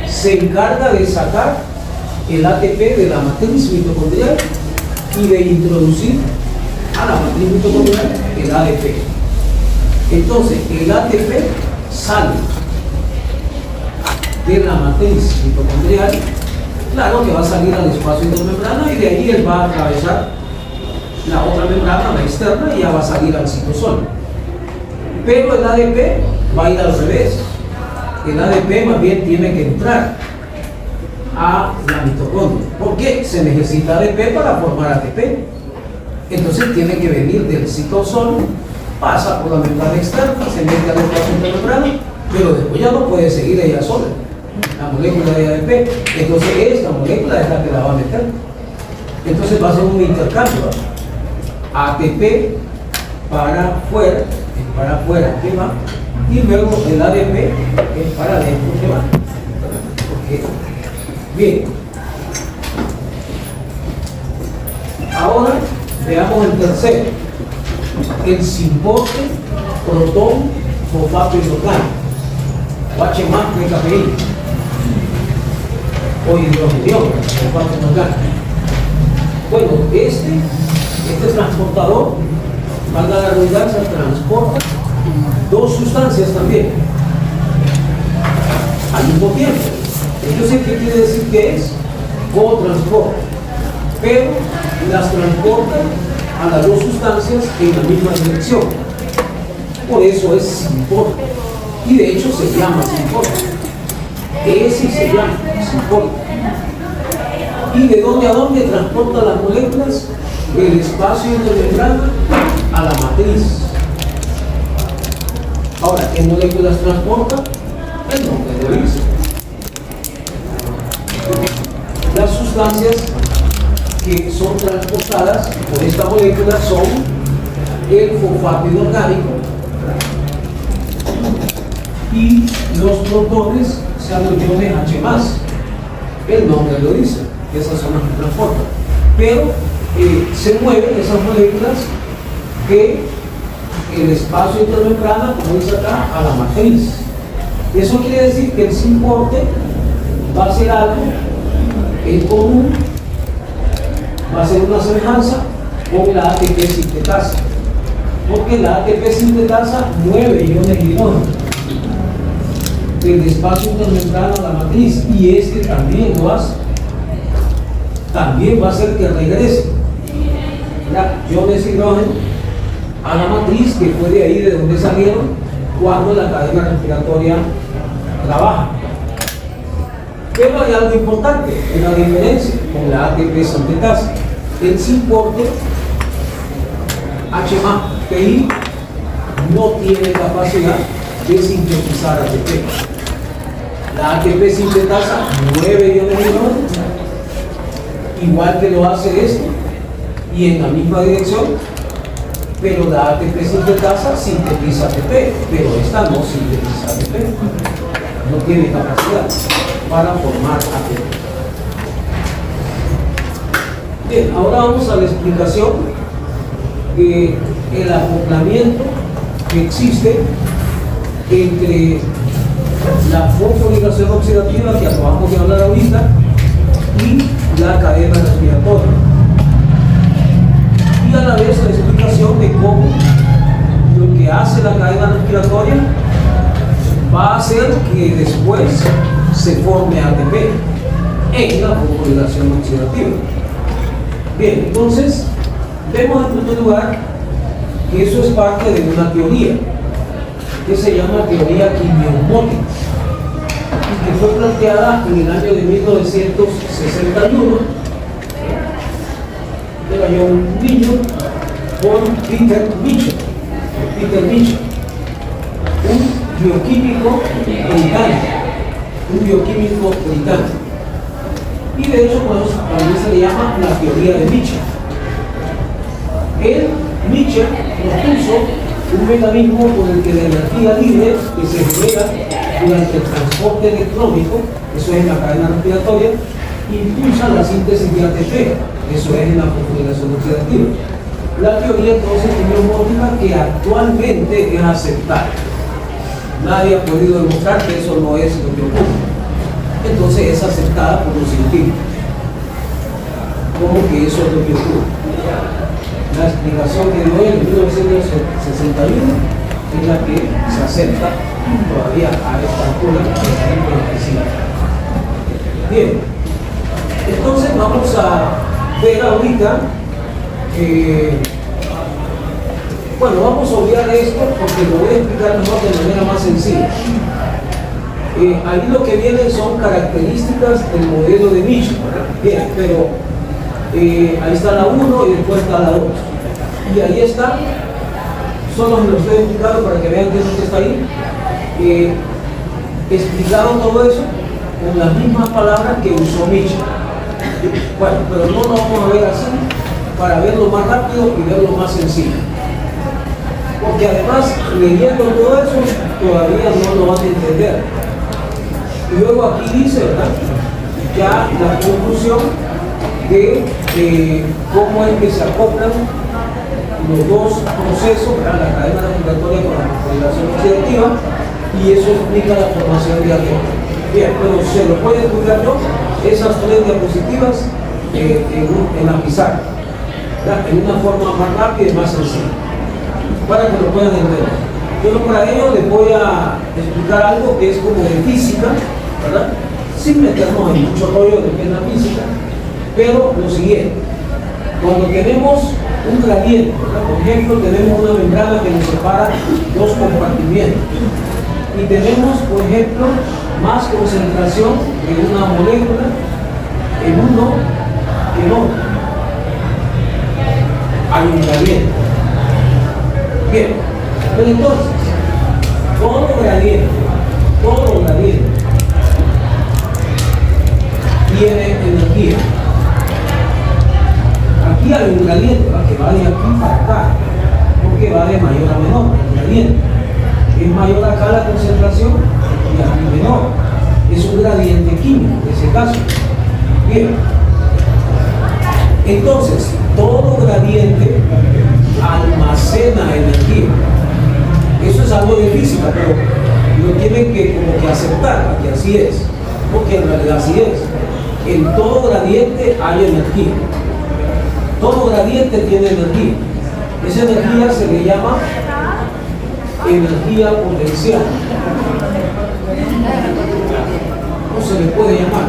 Se encarga de sacar el ATP de la matriz mitocondrial y de introducir a la matriz mitocondrial el ADP. Entonces, el ATP sale de la matriz mitocondrial, claro que va a salir al espacio intermembrana y de ahí él va a atravesar la otra membrana, la externa, y ya va a salir al citosol. Pero el ADP va a ir al revés. El ADP más bien tiene que entrar a la mitocondria, porque se necesita ADP para formar ATP. Entonces tiene que venir del citosol, pasa por la membrana externa, se mete al espacio intermembrana pero después ya no puede seguir ella sola, la molécula de ADP. Entonces esta molécula es la que la va a meter. Entonces va a ser un intercambio, ATP para afuera, ¿qué va? Y luego el ADP es para adentro, ¿qué va? Okay. Bien. Ahora veamos el tercero, el simporte, protón, fosfato inorgánico, o H más PKPI, o hidrogenión, fosfato inorgánico. Bueno, este transportador, valga la redundancia, transporta dos sustancias también al mismo tiempo. Entonces, ¿qué quiere decir que es? Cotransporte, pero las transporta a las dos sustancias en la misma dirección. Por eso es simporte, y de hecho se llama simporte. Ese se llama simporte. ¿Y de dónde a dónde transporta las moléculas? Del espacio de membrana a la matriz. Ahora, ¿qué moléculas transporta? El nombre lo dice. Las sustancias que son transportadas por esta molécula son el fosfato inorgánico y los protones, sean los iones H+. El nombre lo dice, esas son las que transportan. Pero se mueven esas moléculas que el espacio intermembrana, como dice acá, a la matriz. Eso quiere decir que el simporte va a ser algo en común, va a ser una semejanza con la ATP sintetasa, porque la ATP sintetasa mueve iones de hidrógeno del espacio intermembrana a la matriz, y este también lo hace. También va a hacer que regrese iones de hidrógeno a la matriz, que fue de ahí de donde salieron cuando la cadena respiratoria trabaja. Pero hay algo importante, una diferencia con la ATP sintetasa. El simporte H+, PI no tiene capacidad de sintetizar ATP. La ATP sintetasa mueve iones de hidrógeno, igual que lo hace esto, y en la misma dirección, pero la ATP sintetasa sintetiza ATP, pero esta no sintetiza ATP, no tiene capacidad para formar ATP. Bien, ahora vamos a la explicación del acoplamiento que existe entre la fosforilación oxidativa, que acabamos de hablar ahorita, y la cadena respiratoria. Y a la vez la explicación de cómo lo que hace la cadena respiratoria va a hacer que después se forme ATP en la fosforilación oxidativa. Bien, entonces vemos en primer lugar que eso es parte de una teoría que se llama teoría quimiosmótica, y que fue planteada en el año de 1961. Era yo un niño por Peter Mitchell, un bioquímico británico. Y de hecho, pues, también se le llama la teoría de Mitchell. Mitchell propuso un mecanismo por el que la energía libre que se genera durante el transporte electrónico, eso es en la cadena respiratoria, impulsa la síntesis de ATP, eso es en la fosforilación oxidativa. La teoría entonces quimiosmótica, que actualmente es aceptada. Nadie ha podido demostrar que eso no es lo que ocurre. Entonces es aceptada por los científicos como que eso es lo que ocurre. La explicación que dio en 1961 es la que se acepta todavía a esta altura de la. Bien, entonces vamos a ver ahorita, bueno, vamos a obviar esto porque lo voy a explicar mejor de manera más sencilla. Ahí lo que vienen son características del modelo de Mitchell. Bien, pero ahí está la 1 y después está la 2. Y ahí está, solo me lo estoy explicando para que vean qué es lo que está ahí. explicado todo eso con las mismas palabras que usó Mitchell. Bueno, pero no lo vamos a ver así, para verlo más rápido y verlo más sencillo. Porque además, leyendo todo eso, todavía no lo van a entender. Y luego aquí dice, ¿verdad?, ya la conclusión de cómo es que se acoplan los dos procesos, ¿verdad?, la cadena respiratoria con la configuración oxidativa, y eso explica la formación de alcohol. Bien, pero se lo puede estudiar yo, esas 3 diapositivas en la pizarra, ¿verdad?, en una forma más rápida y más sencilla, para que lo puedan entender. Yo para ello les voy a explicar algo que es como de física, ¿verdad?, sin meternos en mucho rollo de lo que es la física, pero lo siguiente: cuando tenemos un gradiente, ¿verdad?, por ejemplo, tenemos una membrana que nos separa dos compartimientos y tenemos, por ejemplo, más concentración de una molécula en uno que en otro, hay un gradiente. Bien, pero entonces, todo gradiente tiene energía. Aquí hay un gradiente, ¿verdad?, que va de aquí para acá, porque va de mayor a menor. El gradiente es mayor acá la concentración y aquí menor. Es un gradiente químico en ese caso. Bien, entonces todo gradiente almacena energía. Eso es algo de física, pero lo tienen que como que aceptar, que así es, porque en realidad así es. En todo gradiente hay energía. Todo gradiente tiene energía. Esa energía se le llama energía potencial. ¿Cómo se le puede llamar?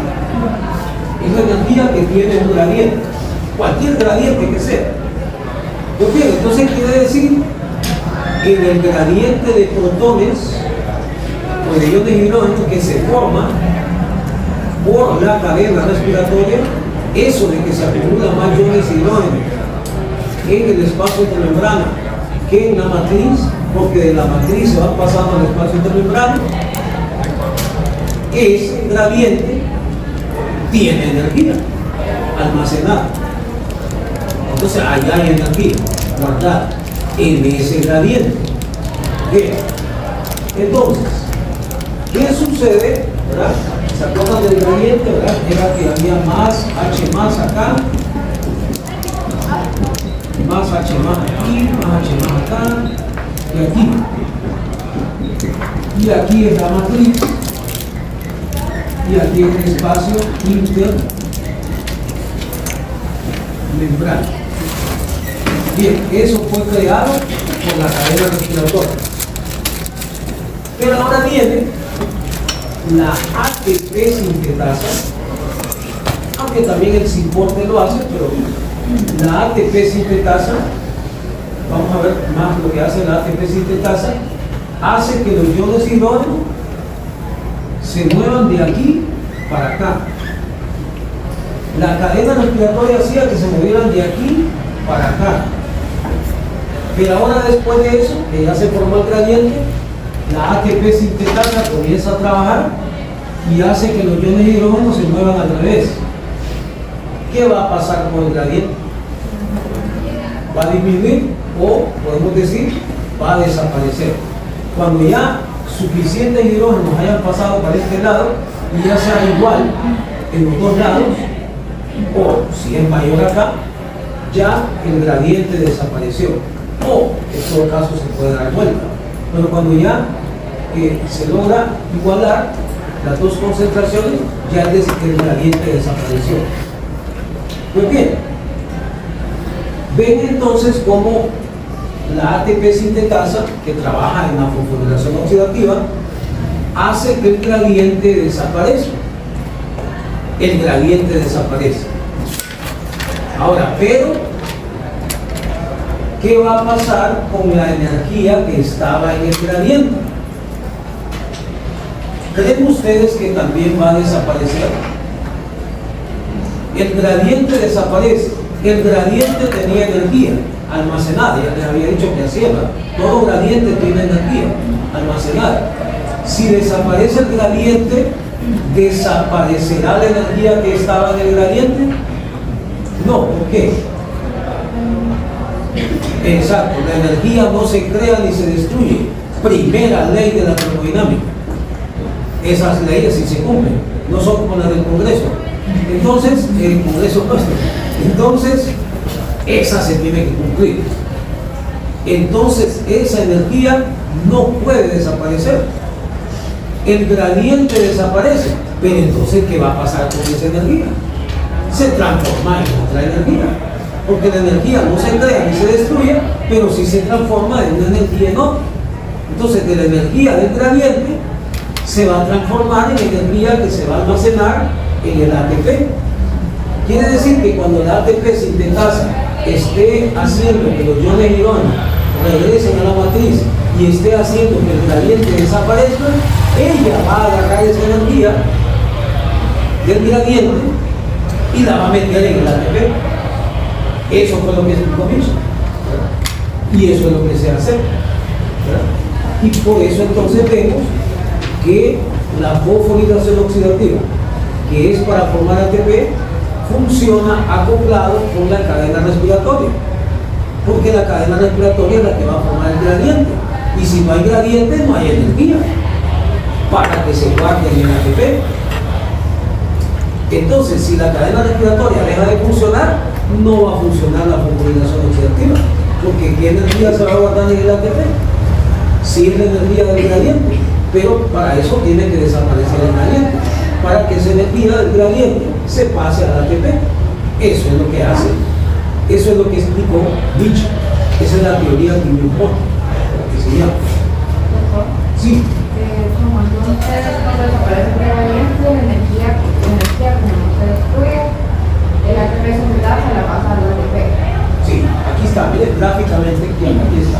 Es la energía que tiene un gradiente, cualquier gradiente que sea. Pues bien, entonces quiere decir que en el gradiente de protones o de iones de hidrógeno que se forma por la cadena respiratoria, eso de que se acumulan más iones de hidrógeno en el espacio intermembrana que en la matriz, porque de la matriz se va pasando al espacio intermembrana, ese gradiente tiene energía almacenada. Entonces allá hay energía guardada en ese gradiente. Bien, entonces, ¿qué sucede, verdad? ¿Se acuerdan del gradiente, verdad? Era que había más H más acá, más H más aquí, más H más acá y aquí. Y aquí es la matriz y aquí es el espacio intermembrana. Bien, eso fue creado por la cadena respiratoria. Pero ahora viene la ATP sintetasa, aunque también el Synporte lo hace, pero la ATP sintetasa, vamos a ver más lo que hace la ATP sintetasa, hace que los iones de hidrógeno se muevan de aquí para acá. La cadena respiratoria hacía que se movieran de aquí para acá. Pero ahora, después de eso, que ya se formó el gradiente, la ATP sintetasa comienza a trabajar y hace que los iones de hidrógeno se muevan al revés. ¿Qué va a pasar con el gradiente? Va a disminuir o, podemos decir, va a desaparecer. Cuando ya suficientes hidrógenos hayan pasado para este lado y ya sea igual en los dos lados, o si es mayor acá, ya el gradiente desapareció, o en todo caso se puede dar vuelta. Pero cuando ya se logra igualar las dos concentraciones, ya el gradiente desapareció. Pues bien, ven entonces cómo la ATP sintetasa, que trabaja en la fosforilación oxidativa, hace que el gradiente desaparezca. El gradiente desaparece. Ahora, pero ¿qué va a pasar con la energía que estaba en el gradiente? ¿Creen ustedes que también va a desaparecer? El gradiente desaparece. El gradiente tenía energía almacenada, ya les había dicho que hacía, ¿verdad? Todo gradiente tiene energía almacenada. Si desaparece el gradiente, ¿desaparecerá la energía que estaba en el gradiente? No, ¿por qué? Exacto, la energía no se crea ni se destruye. Primera ley de la termodinámica. Esas leyes sí se cumplen, no son como las del Congreso. Entonces, el Congreso nuestro. Entonces, esa se tiene que cumplir. Entonces, esa energía no puede desaparecer. El gradiente desaparece, pero entonces, ¿qué va a pasar con esa energía? Se transforma en otra energía, porque la energía no se crea ni se destruye, pero sí se transforma en una energía en otra. Entonces, de la energía del gradiente se va a transformar en energía que se va a almacenar en el ATP. Quiere decir que cuando el ATP sintetiza esté haciendo que los iones de hidrógeno regresen a la matriz y esté haciendo que el gradiente desaparezca, ella va a agarrar esa energía del gradiente y la va a meter en el ATP. Eso fue lo que explicó Gibson, y eso es lo que se hace, ¿verdad? Y por eso entonces vemos que la fosforilación oxidativa, que es para formar ATP, funciona acoplado con la cadena respiratoria, porque la cadena respiratoria es la que va a formar el gradiente, y si no hay gradiente no hay energía para que se guarde en el ATP. Entonces, si la cadena respiratoria deja de funcionar, no va a funcionar la fosforilación oxidativa, porque ¿qué energía se va a guardar en el ATP? Sí, es la energía del gradiente, pero para eso tiene que desaparecer el gradiente, para que esa energía del gradiente se pase al ATP. Eso es lo que hace, eso es lo que explicó Beach. Esa es la teoría de Newport, que se llama. Sí. Como entonces cuando desaparece el gradiente, la energía como no se destruye, el ATP se la pasa al ATP. Sí, aquí está, miren gráficamente, aquí está.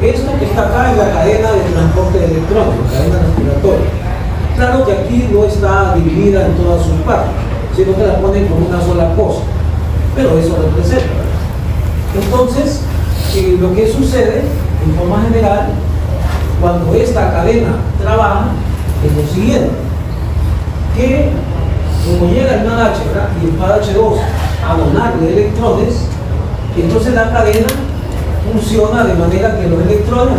Esto que está acá es la cadena de transporte de electrones, la cadena respiratoria. Claro que aquí no está dividida en todas sus partes, sino que la ponen como una sola cosa, pero eso representa. Entonces, lo que sucede, en forma general, cuando esta cadena trabaja, es lo siguiente, que como llega el NADH y el PADH2 a donarle electrones, entonces la cadena funciona de manera que los electrones,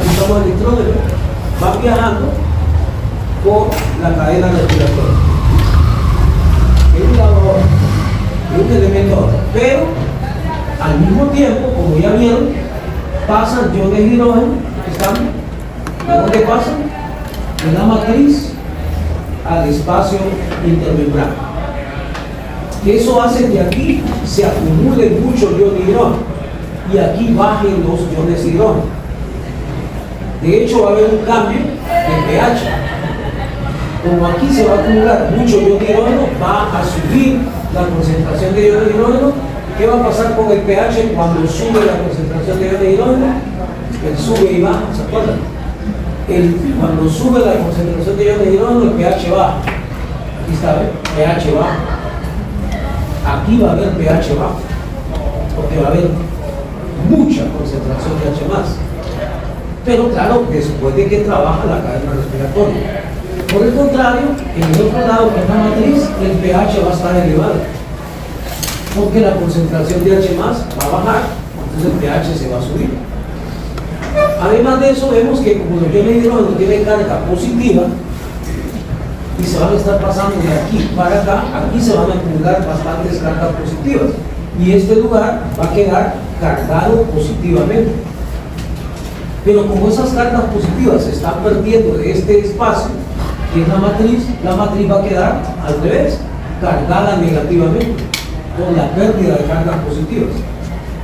van viajando por la cadena respiratoria. De un lado a otro, de un elemento a otro. Pero al mismo tiempo, como ya vieron, pasan iones de hidrógeno, están, ¿de dónde pasan? De la matriz al espacio intermembrano. Eso hace que aquí se acumule mucho iones de hidrógeno y aquí bajen los iones de hidrógeno. De hecho, va a haber un cambio de pH. Como aquí se va a acumular mucho iones de hidrógeno, va a subir la concentración de iones de hidrógeno. ¿Qué va a pasar con el pH cuando sube la concentración de iones de hidrógeno? Él sube y baja, ¿se acuerdan? Cuando sube la concentración de iones de hidrógeno, el pH baja. Aquí está, ¿ven? pH baja. Aquí va a haber pH bajo, porque va a haber mucha concentración de H+. Pero claro, después de que trabaja la cadena respiratoria. Por el contrario, en el otro lado, que es la matriz, el pH va a estar elevado, porque la concentración de H+ va a bajar, entonces el pH se va a subir. Además de eso, vemos que como los iones de hidrógeno tienen carga positiva y se van a estar pasando de aquí para acá, aquí se van a acumular bastantes cargas positivas y este lugar va a quedar cargado positivamente. Pero como esas cargas positivas se están perdiendo de este espacio, que es la matriz va a quedar al revés, cargada negativamente, con la pérdida de cargas positivas.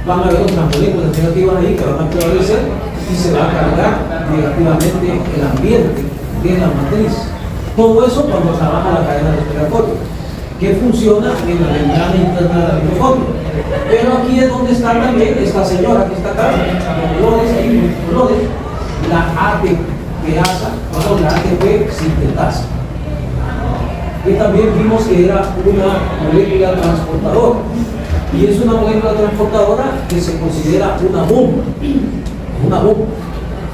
Van a haber otras moléculas negativas ahí que van a prevalecer y se va a cargar negativamente el ambiente de la matriz. Todo eso cuando trabaja la cadena respiratoria, que funciona en la membrana interna de la mitocondria. Pero aquí es donde está también esta señora que está acá, los colores, la ATPasa, la ATP sintetasa. Y también vimos que era una molécula transportadora. Y es una molécula transportadora que se considera una bomba.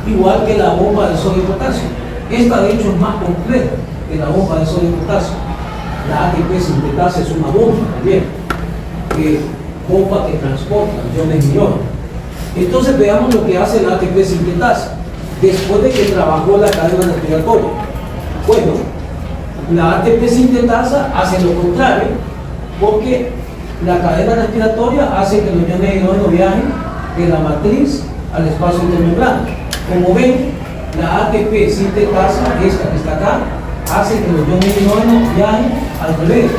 Igual que la bomba de sodio y potasio. Esta de hecho es más compleja que la bomba de sodio y potasio. La ATP sintetasa es una bomba también, bomba que transporta iones y iones. Entonces veamos lo que hace la ATP sintetasa después de que trabajó la cadena respiratoria. Bueno, la ATP sintetasa hace lo contrario, porque la cadena respiratoria hace que los iones de hidrógeno viajen de la matriz al espacio intermembrana. Como ven, la ATP sintetasa, esta que está acá, hace que los iones de hidrógeno viajen al revés,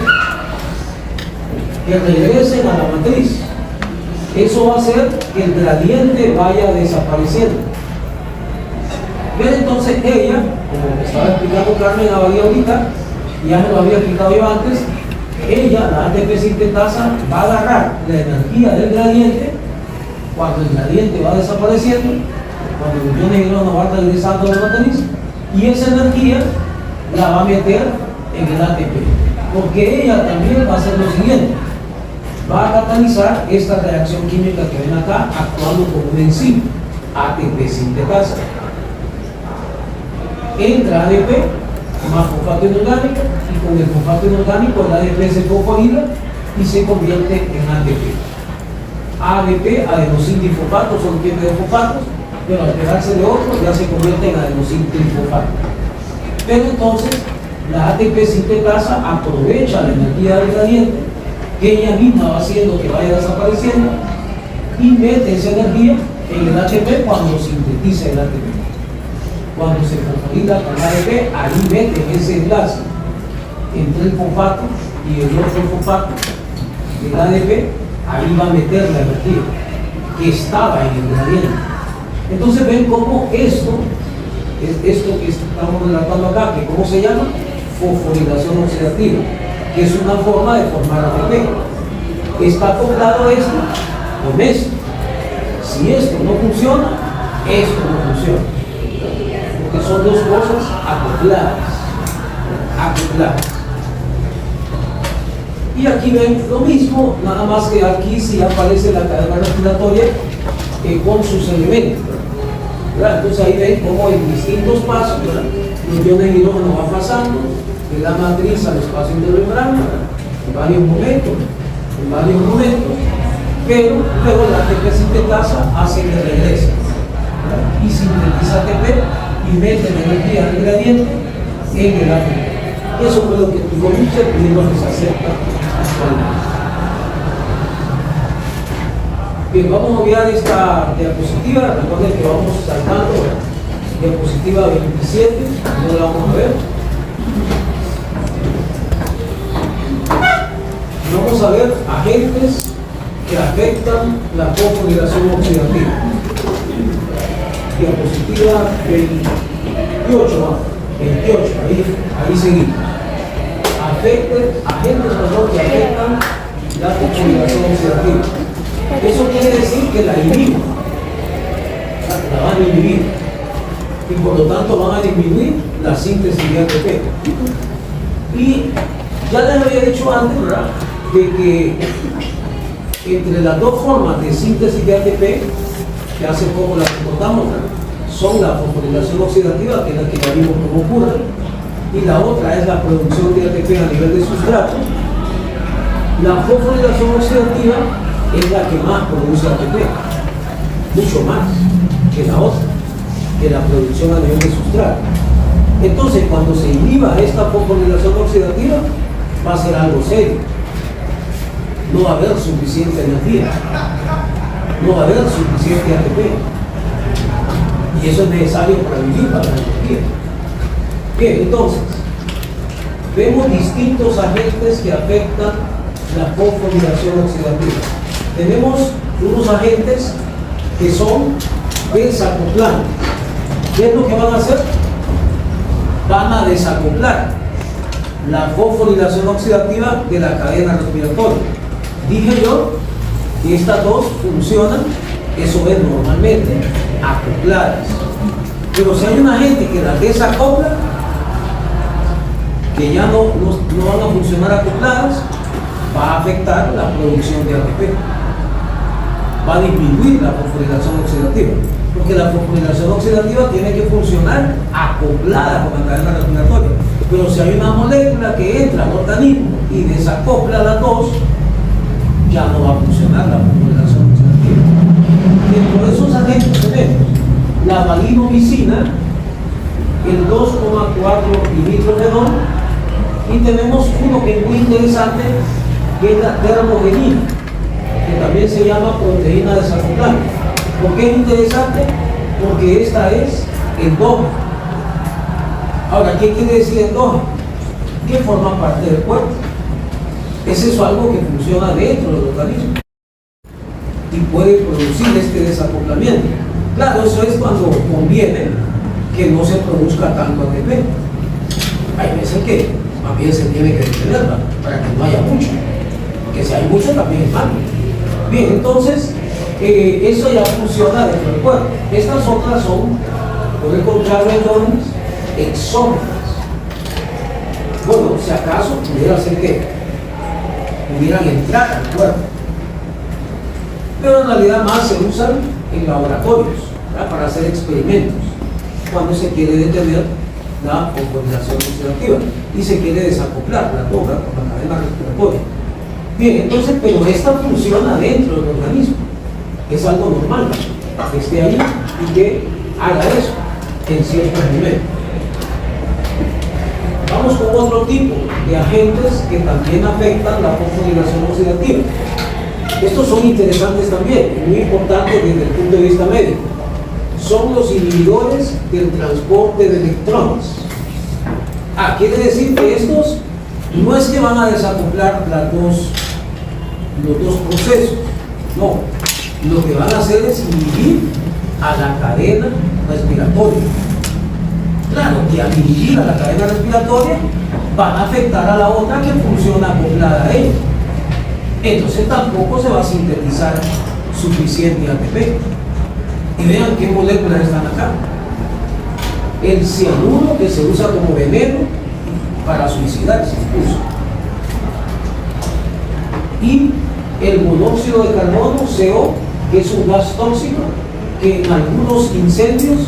que regresen a la matriz. Eso va a hacer que el gradiente vaya desapareciendo. Bien, entonces ella, como estaba explicando Carmen Abadía ahorita, ya me lo había explicado yo antes, ella, la ATP sintetasa, va a agarrar la energía del gradiente cuando el gradiente va desapareciendo, cuando el ion de hidrógeno va regresando a la matriz, y esa energía la va a meter en el ATP, porque ella también va a hacer lo siguiente: va a catalizar esta reacción química que ven acá, actuando como un enzima, ATP sintetasa. Entra ADP más fosfato inorgánico, y con el fosfato inorgánico el ADP se fosforila y se convierte en ATP. ADP, adenosin difosfato, son tiene de fosfatos, pero al pegarse de otro ya se convierte en adenosin trifosfato. Pero entonces la ATP sintetasa aprovecha la energía del gradiente, que ella misma va haciendo que vaya desapareciendo, y mete esa energía en el ATP cuando sintetiza el ATP. Cuando se fosforila con ADP, ahí mete ese enlace entre el fosfato y el otro fosfato del ADP, ahí va a meter la energía que estaba en el gradiente. Entonces ven cómo esto que estamos relatando acá, que ¿cómo se llama? Fosforilación oxidativa, que es una forma de formar ATP. Está acoplado esto con esto. Si esto no funciona, esto no funciona. Porque son dos cosas acopladas. Y aquí ven lo mismo, nada más que aquí sí aparece la cadena respiratoria con sus elementos, ¿verdad? Entonces ahí ven cómo en distintos pasos, ¿verdad?, los iones de hidrógeno van pasando de la matriz al espacio intermembrana en varios momentos, pero luego la ATP sintetasa hace que regrese, ¿verdad?, y sintetiza ATP y mete la energía del gradiente en el ATP. Eso fue lo que tuvo Mitchell pidiendo que se acepta actualmente. Bien, vamos a enviar esta diapositiva. Recuerden que vamos saltando diapositiva 27, no la vamos a ver. Vamos a ver agentes que afectan la fosforilación oxidativa. Diapositiva 28, ahí seguimos. Agentes que afectan la fosforilación oxidativa. Eso quiere decir que la inhiben, la van a inhibir, y por lo tanto van a disminuir la síntesis de ATP. Y ya les había dicho antes, ¿verdad?, de que entre las dos formas de síntesis de ATP, que hace poco las recordamos, son la fosforilación oxidativa, que es la que ya vimos cómo ocurre, y la otra es la producción de ATP a nivel de sustrato. La fosforilación oxidativa es la que más produce ATP, mucho más que la otra, que la producción a nivel de sustrato. Entonces, cuando se inhiba esta fosforilación oxidativa, va a ser algo serio. No va a haber suficiente energía, no va a haber suficiente ATP, y eso es necesario para vivir, para la energía. Bien, entonces, vemos distintos agentes que afectan la fosforilación oxidativa. Tenemos unos agentes que son desacoplantes. ¿Qué es lo que van a hacer? Van a desacoplar la fosforilación oxidativa de la cadena respiratoria. Dije yo que estas dos funcionan, eso es normalmente, acopladas. Pero si hay un agente que las desacopla, que ya no van a funcionar acopladas, va a afectar la producción de ATP. Va a disminuir la fosforilación oxidativa. ¿Por porque la fosforilación oxidativa tiene que funcionar acoplada con la cadena respiratoria. Pero si hay una molécula que entra al organismo y desacopla las dos, ya no va a funcionar la fosforilación oxidativa. Dentro de esos agentes tenemos la valinomicina, el 2,4 dimitrodrenol, y tenemos uno que es muy interesante, que es la termogenina, que también se llama proteína desacoplante. ¿Por qué es interesante? Porque esta es endógena. Ahora, ¿qué quiere decir endógena? Que forma parte del cuerpo. Es eso algo que funciona dentro del organismo y puede producir este desacoplamiento. Claro, eso es cuando conviene que no se produzca tanto ATP. Hay veces que también se tiene que detenerla para que no haya mucho, porque si hay mucho también es malo. Bien, entonces eso ya funciona dentro del cuerpo. Estas otras son, por el contrario, endógenas, exógenas. Bueno, si acaso pudiera ser que pudieran entrar al cuerpo, pero en realidad más se usan en laboratorios, ¿verdad?, para hacer experimentos cuando se quiere detener la fosforilación oxidativa y se quiere desacoplar la toga con la cadena respiratoria. Bien, entonces, pero esta funciona dentro del organismo. Es algo normal que esté ahí y que haga eso en ciertos niveles. Vamos con otro tipo de agentes que también afectan la fosforilación oxidativa. Estos son interesantes también, muy importantes desde el punto de vista médico. Son los inhibidores del transporte de electrones. Quiere decir que estos no es que van a desacoplar los dos procesos, no. Lo que van a hacer es inhibir a la cadena respiratoria. Claro que al inhibir a la cadena respiratoria van a afectar a la otra que funciona acoplada a ella. Entonces tampoco se va a sintetizar suficiente ATP. Y vean qué moléculas están acá. El cianuro, que se usa como veneno para suicidarse incluso. Y el monóxido de carbono, CO, que es un gas tóxico, que en algunos incendios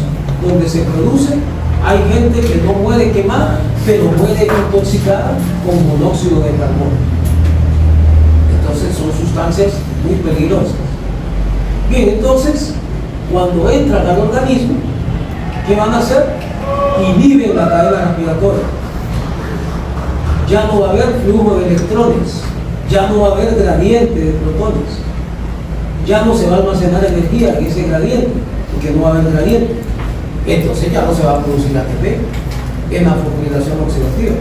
donde se produce, hay gente que no muere quemada, pero muere intoxicada con monóxido de carbono. Entonces son sustancias muy peligrosas. Bien, entonces, cuando entran al organismo, ¿qué van a hacer? Inhiben la cadena respiratoria. Ya no va a haber flujo de electrones, ya no va a haber gradiente de protones, ya no se va a almacenar energía en ese gradiente, porque no va a haber gradiente. Entonces ya no se va a producir ATP en la fosforilación oxidativa.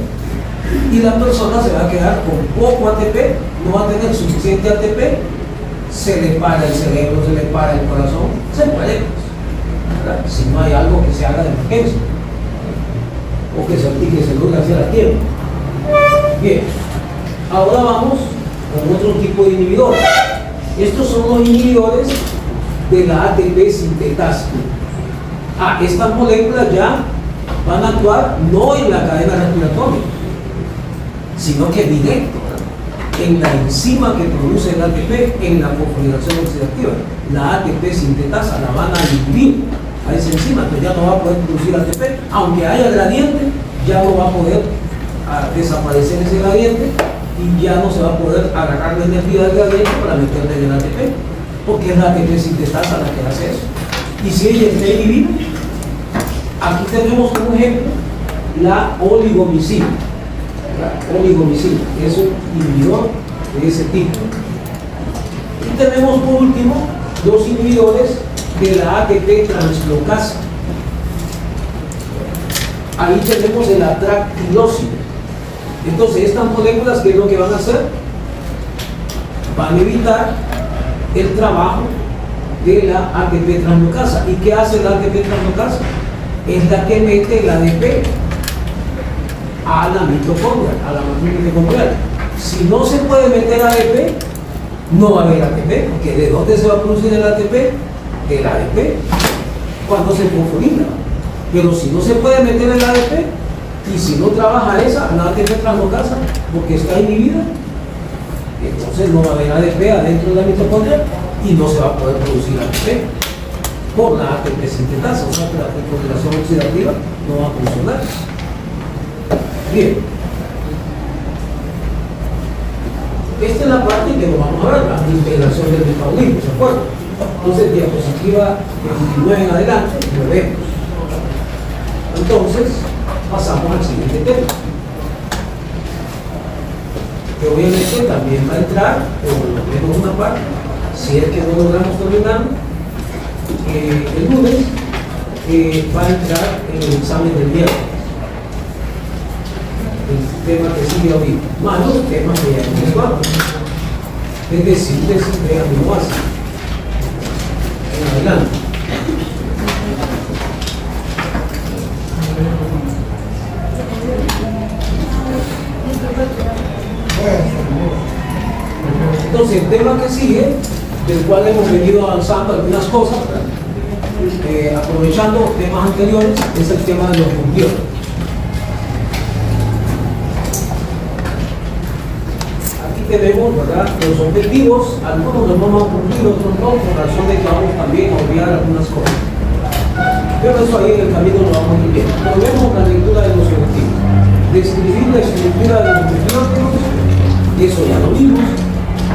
Y la persona se va a quedar con poco ATP, no va a tener suficiente ATP, se le para el cerebro, se le para el corazón, se muere, ¿verdad?, si no hay algo que se haga de emergencia o que se logre hacer a tiempo. Bien, ahora vamos con otro tipo de inhibidores. Estos son los inhibidores de la ATP sintetasa. Estas moléculas ya van a actuar no en la cadena respiratoria, sino que directo, ¿verdad?, en la enzima que produce el ATP en la fosforilación oxidativa. La ATP sintetasa la van a inhibir a esa enzima, entonces ya no va a poder producir ATP, aunque haya gradiente, ya no va a poder desaparecer ese gradiente y ya no se va a poder agarrar la energía del gradiente para meterle en el ATP, porque es la ATP sintetasa la que hace eso. Y si ella está inhibida, aquí tenemos como ejemplo la oligomicina. La oligomicina, que es un inhibidor de ese tipo. Y tenemos por último dos inhibidores de la ATP translocasa. Ahí tenemos el atractilócido. Entonces, estas moléculas, ¿qué es lo que van a hacer? Van a evitar el trabajo de la ATP translocasa. ¿Y qué hace la ATP translocasa? Es la que mete el ADP a la mitocondria, a la matriz mitocondrial. Si no se puede meter ADP, no va a haber ATP, porque ¿de dónde se va a producir el ATP? Del ADP, cuando se fosforila. Pero si no se puede meter el ADP, y si no trabaja esa, la ATP translocasa, porque está inhibida, entonces no va a haber ADP adentro de la mitocondria y no se va a poder producir ATP. por la ATP sintetasa, o sea que la fosforilación oxidativa no va a funcionar. Bien. Esta es la parte que nos vamos a ver, la integración del metabolismo, ¿de acuerdo? Entonces, diapositiva 29 en adelante, lo vemos. Entonces, pasamos al siguiente tema. Que obviamente también va a entrar, por lo menos una parte, si es que no logramos terminar el lunes, va a entrar en el examen del viernes. El tema que sigue ahorita, más los temas que ya hemos evaluado, es decir, de aminoácidos. En adelante. Entonces, el tema que sigue, del cual hemos venido avanzando algunas cosas, aprovechando temas anteriores, es el tema de los nucleones. Tenemos, ¿verdad?, los objetivos, algunos los vamos a cumplir, otros no, por razón de que vamos también a olvidar algunas cosas. Pero eso ahí en el camino lo vamos a ir viendo. Volvemos a la lectura de los objetivos. Describir la estructura de los nucleótidos, eso ya lo vimos,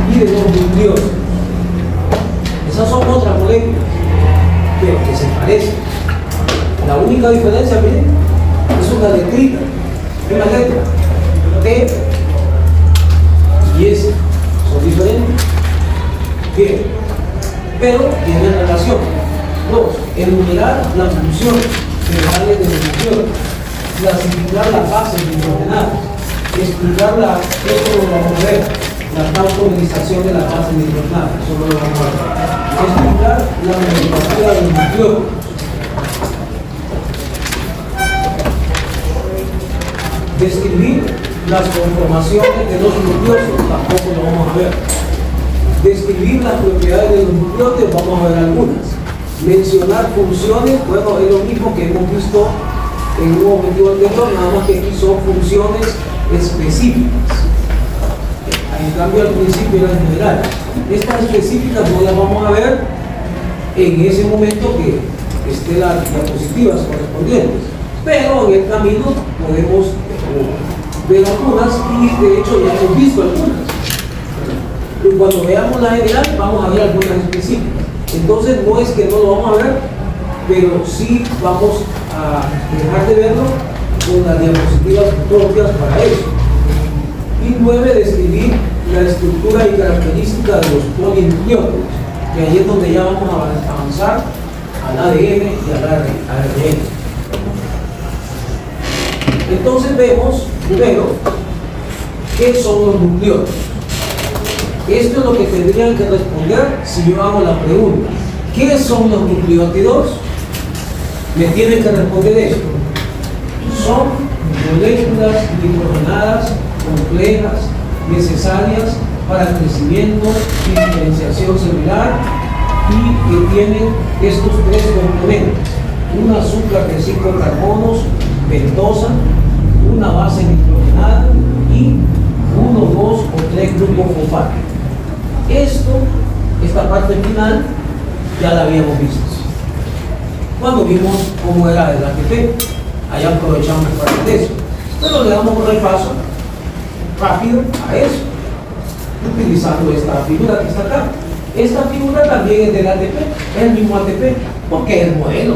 y de los nucleótidos. Esas son otras moléculas, pero que se parecen. La única diferencia, miren, es una letrita, una letra, T y S, son diferentes. Bien, pero tienen relación. Dos, enumerar las funciones generales de los nucleótidos, clasificar las bases nitrogenadas, explicar esto lo vamos a ver, la tautonización de las bases nitrogenadas, eso no lo vamos a ver. Explicar la nomenclatura de los nucleótidos. Describir las conformaciones de los nucleótidos, tampoco lo vamos a ver. Describir las propiedades de los nucleótidos, vamos a ver algunas. Mencionar funciones, bueno, es lo mismo que hemos visto en un objetivo anterior, nada más que aquí son funciones específicas. En cambio, al principio eran generales. Estas específicas no las vamos a ver en ese momento que estén las diapositivas correspondientes. Pero en el camino podemos ver algunas y de hecho ya hemos visto algunas. Y cuando veamos la general vamos a ver algunas específicas. Entonces no es que no lo vamos a ver, pero sí vamos a dejar de verlo con las diapositivas propias para eso. Y 9, describir la estructura y característica de los polinucleótidos, que ahí es donde ya vamos a avanzar al ADN y al ARN. Entonces vemos primero qué son los nucleótidos. Esto es lo que tendrían que responder si yo hago la pregunta. ¿Qué son los nucleótidos? Me tienen que responder esto. Son moléculas nitrogenadas complejas necesarias para el crecimiento y diferenciación celular y que tienen estos tres componentes: un azúcar de 5 carbonos, pentosa, una base nitrogenada y 1, 2 o 3 grupos fosfatos. Esta parte final ya la habíamos visto cuando vimos cómo era el ATP. Allá aprovechamos parte de eso, pero le damos un repaso rápido a eso utilizando esta figura que está acá. Esta figura también es del ATP, es el mismo ATP porque es el modelo.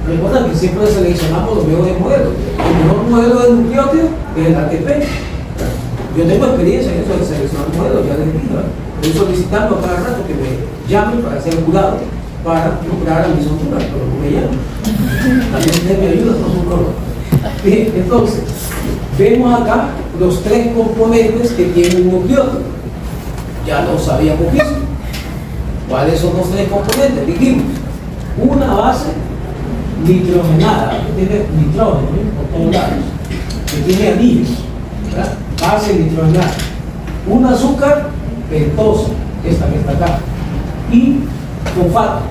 Recuerda que siempre seleccionamos los mejores modelos. El mejor modelo de nucleótido es el ATP. Yo tengo experiencia en eso de seleccionar modelos, ya les dije. Estoy solicitando cada rato que me llamen para ser jurado, para lograr a mis alturas, pero no me llaman. También ustedes me ayudan, no son color. Bien, entonces, vemos acá los tres componentes que tiene un nucleótido. Ya los habíamos visto. ¿Cuáles son los tres componentes? Dijimos, una base nitrogenada, que tiene nitrógeno por todos lados, que tiene anillos, ¿verdad? Base nitrogenada, un azúcar pentosa, esta que está acá, y fosfatos,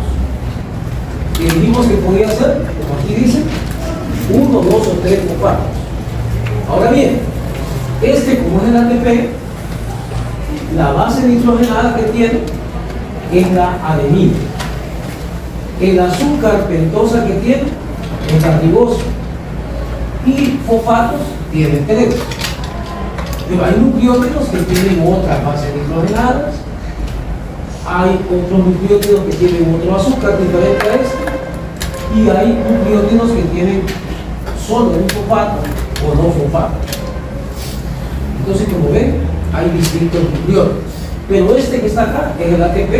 que dijimos que podía ser, como aquí dice, 1, 2 o 3 fosfatos. Ahora bien, como es el ATP, la base nitrogenada que tiene es la adenina. El azúcar pentosa que tiene es la ribosa y fosfatos tiene 3. Pero hay nucleótidos que tienen otras bases nitrogenadas, hay otros nucleótidos que tienen otro azúcar diferente a este, y hay nucleótidos que tienen solo un fosfato o dos fosfatos. Entonces, como ven, hay distintos nucleótidos. Pero este que está acá es el ATP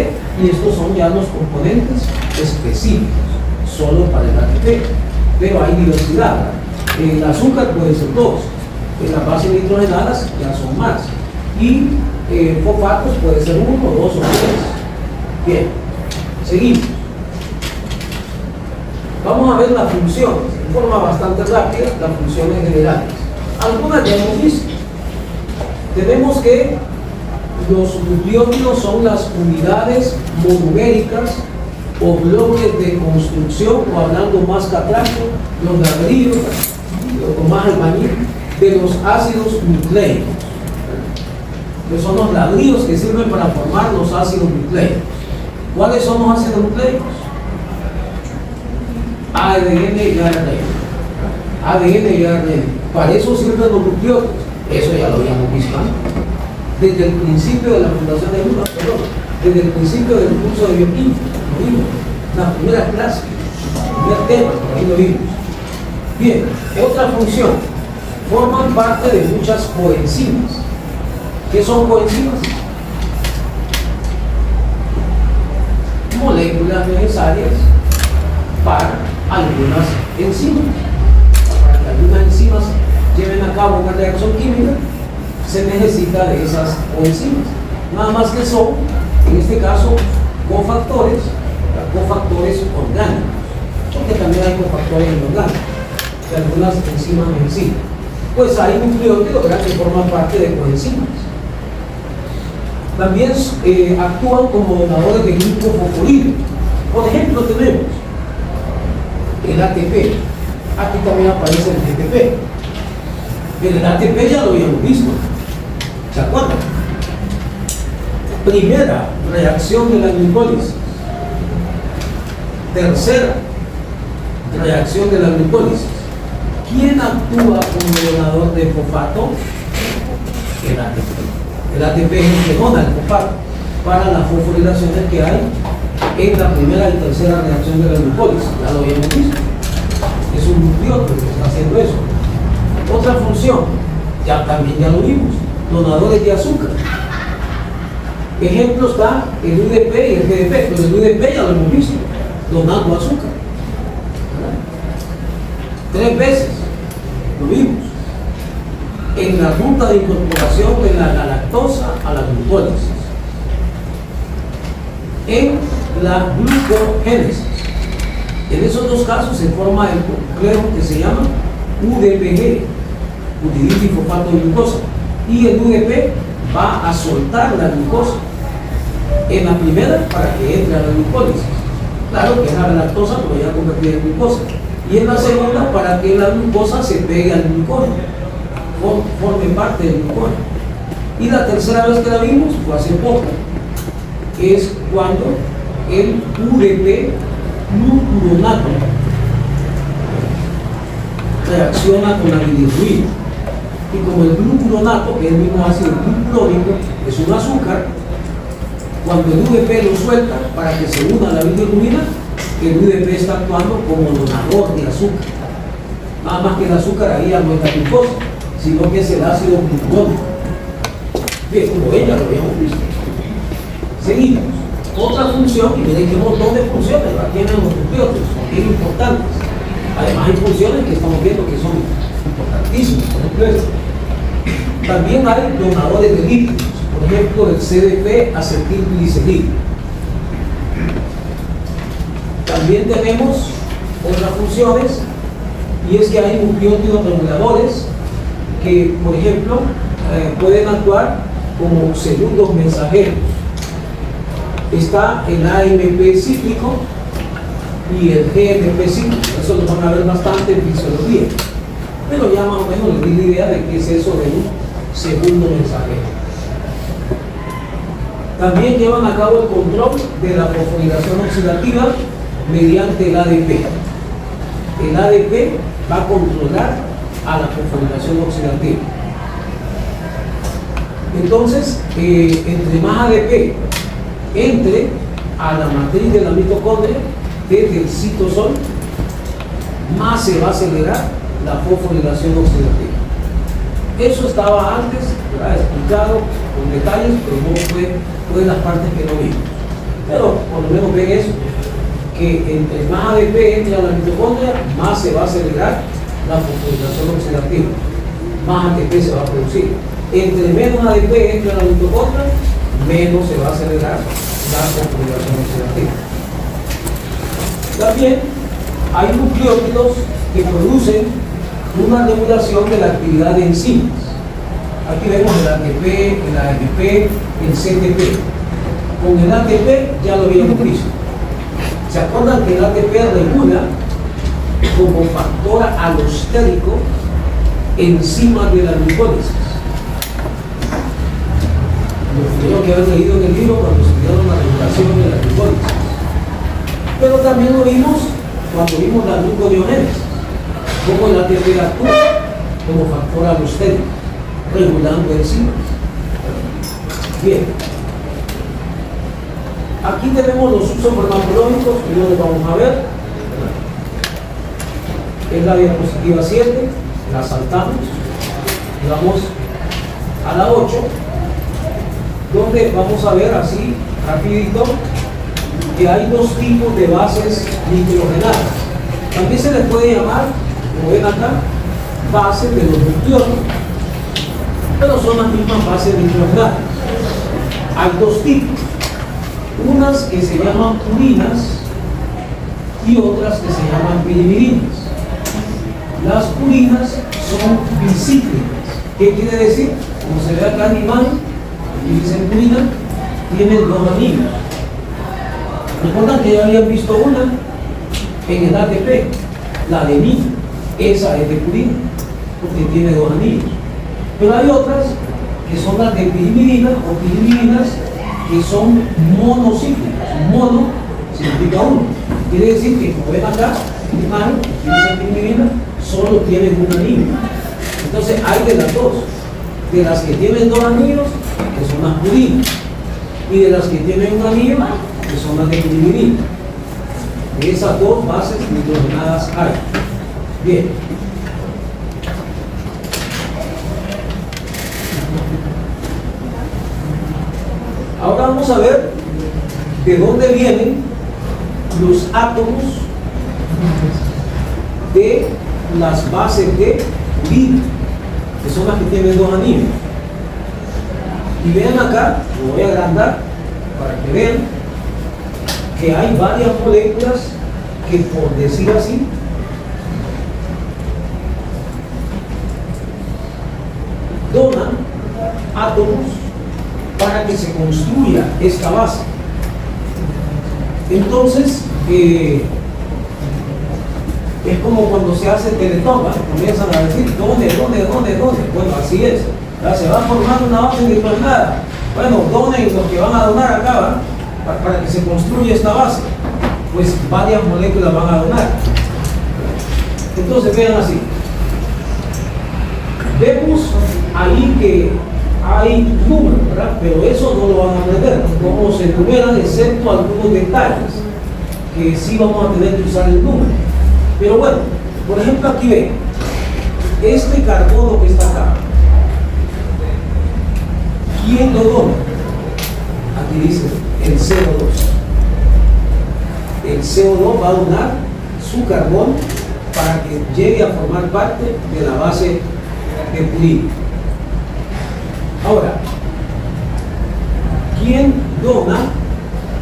y estos son ya los componentes específicos, solo para el ATP. Pero hay diversidad. El azúcar puede ser 2, las bases nitrogenadas ya son más. Y fosfatos puede ser 1, 2 o 3. Bien, seguimos. Vamos a ver las funciones, de forma bastante rápida, las funciones generales. Algunas ya hemos visto. Tenemos que los nucleótidos son las unidades monoméricas o bloques de construcción, o hablando más catracho, los ladrillos, o más albañil, de los ácidos nucleicos. Que son los ladrillos que sirven para formar los ácidos nucleicos. ¿Cuáles son los ácidos nucleicos? ADN y ARN. ADN y ARN. Para eso sirven los nucleótidos. Eso ya lo habíamos visto antes. Desde el principio de la fundación de Lula, desde el principio del curso de bioquímica, lo vimos. La primera clase, el primer tema, ahí lo vimos. Bien, otra función. Forman parte de muchas coenzimas. ¿Qué son coenzimas? Moléculas necesarias para algunas enzimas. Para que algunas enzimas lleven a cabo una reacción química, se necesita de esas coenzimas. Nada más que son, en este caso, cofactores orgánicos, porque también hay cofactores inorgánicos que algunas enzimas necesitan. Pues hay nucleótidos que forman parte de coenzimas. También actúan como donadores de glucofosforido. Por ejemplo, tenemos el ATP. Aquí también aparece el GTP. El ATP ya lo habíamos visto. ¿Se acuerdan? Primera reacción de la glucólisis. Tercera reacción de la glucólisis. ¿Quién actúa como donador de fosfato? El ATP. El ATP es el que dona el fosfato para las fosforilaciones que hay en la primera y tercera reacción de la glucólisis. Ya lo habíamos visto. Es un nucleótido que está haciendo eso. Otra función, también ya lo vimos, donadores de azúcar. Ejemplo está el UDP y el GDP, pero el UDP ya lo hemos visto, donando azúcar. 3 veces lo vimos en la ruta de incorporación de la galactosa a la glucólisis, en la glucogénesis. En esos dos casos se forma el complejo que se llama UDPG, utidilfosfato de glucosa, y el UDP va a soltar la glucosa en la primera para que entre a la glucólisis. Claro que es la galactosa, pero ya convertida en glucosa. Y en la segunda para que la glucosa se pegue al glucógeno, forme parte del glucógeno. Y la tercera vez que la vimos fue hace poco, que es cuando el UDP glucuronato reacciona con la bilirruina. Y como el glucuronato, que es el mismo ácido glucurónico, es un azúcar, cuando el UDP lo suelta para que se una a la bilirruina, el UDP está actuando como donador de azúcar. Nada más que el azúcar ahí ya no es la glucosa, sino que es el ácido glucurónico. Bien, como ven, ya lo habíamos visto. Seguimos. Otra función, y miren que un montón de funciones tienen los nucleótidos, son bien importantes. Además hay funciones que estamos viendo que son importantísimas. Por ejemplo, también hay donadores de lípidos, por ejemplo el CDP acetilgliceril. También tenemos otras funciones, y es que hay nucleótidos reguladores que, por ejemplo, pueden actuar como segundos mensajeros. Está el AMP cíclico y el GMP cíclico. Eso lo van a ver bastante en fisiología, pero ya más o menos les di la idea de qué es eso de un segundo mensajero. También llevan a cabo el control de la fosforilación oxidativa mediante el ADP. El ADP va a controlar a la fosforilación oxidativa. Entonces, entre más ADP entre a la matriz de la mitocondria desde el citosol, más se va a acelerar la fosforilación oxidativa. Eso estaba antes, ¿verdad?, explicado con detalles, pero no fue de las partes que no vimos. Pero por lo menos ven eso, que entre más ADP entre a la mitocondria, más se va a acelerar la fosforilación oxidativa, más ATP se va a producir. Entre menos ADP entre a la mitocondria, menos se va a acelerar la fosforilación oxidativa. También hay nucleótidos que producen una regulación de la actividad de enzimas. Aquí vemos el ATP, el AMP, el CTP. Con el ATP ya lo habíamos visto. ¿Se acuerdan que el ATP regula como factor alostérico enzimas de la glucólisis? Lo tuvieron que haber leído en el libro cuando estudiaron la regulación de la glucólisis. Pero también lo vimos cuando vimos la gluconeogénesis, cómo el ATP actúa como factor alostérico, regulando enzimas. Bien. Aquí tenemos los usos farmacológicos que no los vamos a ver. Es la diapositiva 7, la saltamos y vamos a la 8, donde vamos a ver así rapidito que hay dos tipos de bases nitrogenadas. También se les puede llamar, como ven acá, bases de los nucleótidos, pero son las mismas bases nitrogenadas. Hay dos tipos, unas que se llaman purinas y otras que se llaman pirimidines. Las purinas son bicíclicas. ¿Qué quiere decir? Como se ve acá en la imagen, y dicen purina, tienen dos anillos. Recuerdan que ya habían visto una en el ATP, la adenina. Esa es de purina, porque tiene dos anillos. Pero hay otras que son las de pirimidina o pirimidinas, que son monocíclicas. Mono significa uno. Quiere decir que, como ven acá, en la imagen, aquí dice pirimidina, solo tienen un anillo. Entonces hay de las dos, de las que tienen dos anillos, que son las purinas, y de las que tienen un anillo, que son las de pirimidina. De esas dos bases nitrogenadas hay. Bien. Ahora vamos a ver de dónde vienen los átomos de las bases de purina, que son las que tienen dos anillos. Y vean acá, lo voy a agrandar para que vean que hay varias moléculas que, por decir así, donan átomos para que se construya esta base. Entonces, es como cuando se hace teletón, ¿vale? Comienzan a decir, ¿dónde? Bueno, así es. ¿Verdad? Se va formando una base nitrogenada. Bueno, donen los que van a donar acá, ¿verdad?, para que se construya esta base. Pues varias moléculas van a donar. Entonces, vean así. Vemos ahí que hay números, ¿verdad? Pero eso no lo van a aprender, cómo se enumeran, excepto algunos detalles que sí vamos a tener que usar el número. Pero bueno, por ejemplo, aquí ven este carbono que está acá. ¿Quién lo dona? Aquí dice el CO2. El CO2 va a donar su carbono para que llegue a formar parte de la base de purina. Ahora, ¿quién dona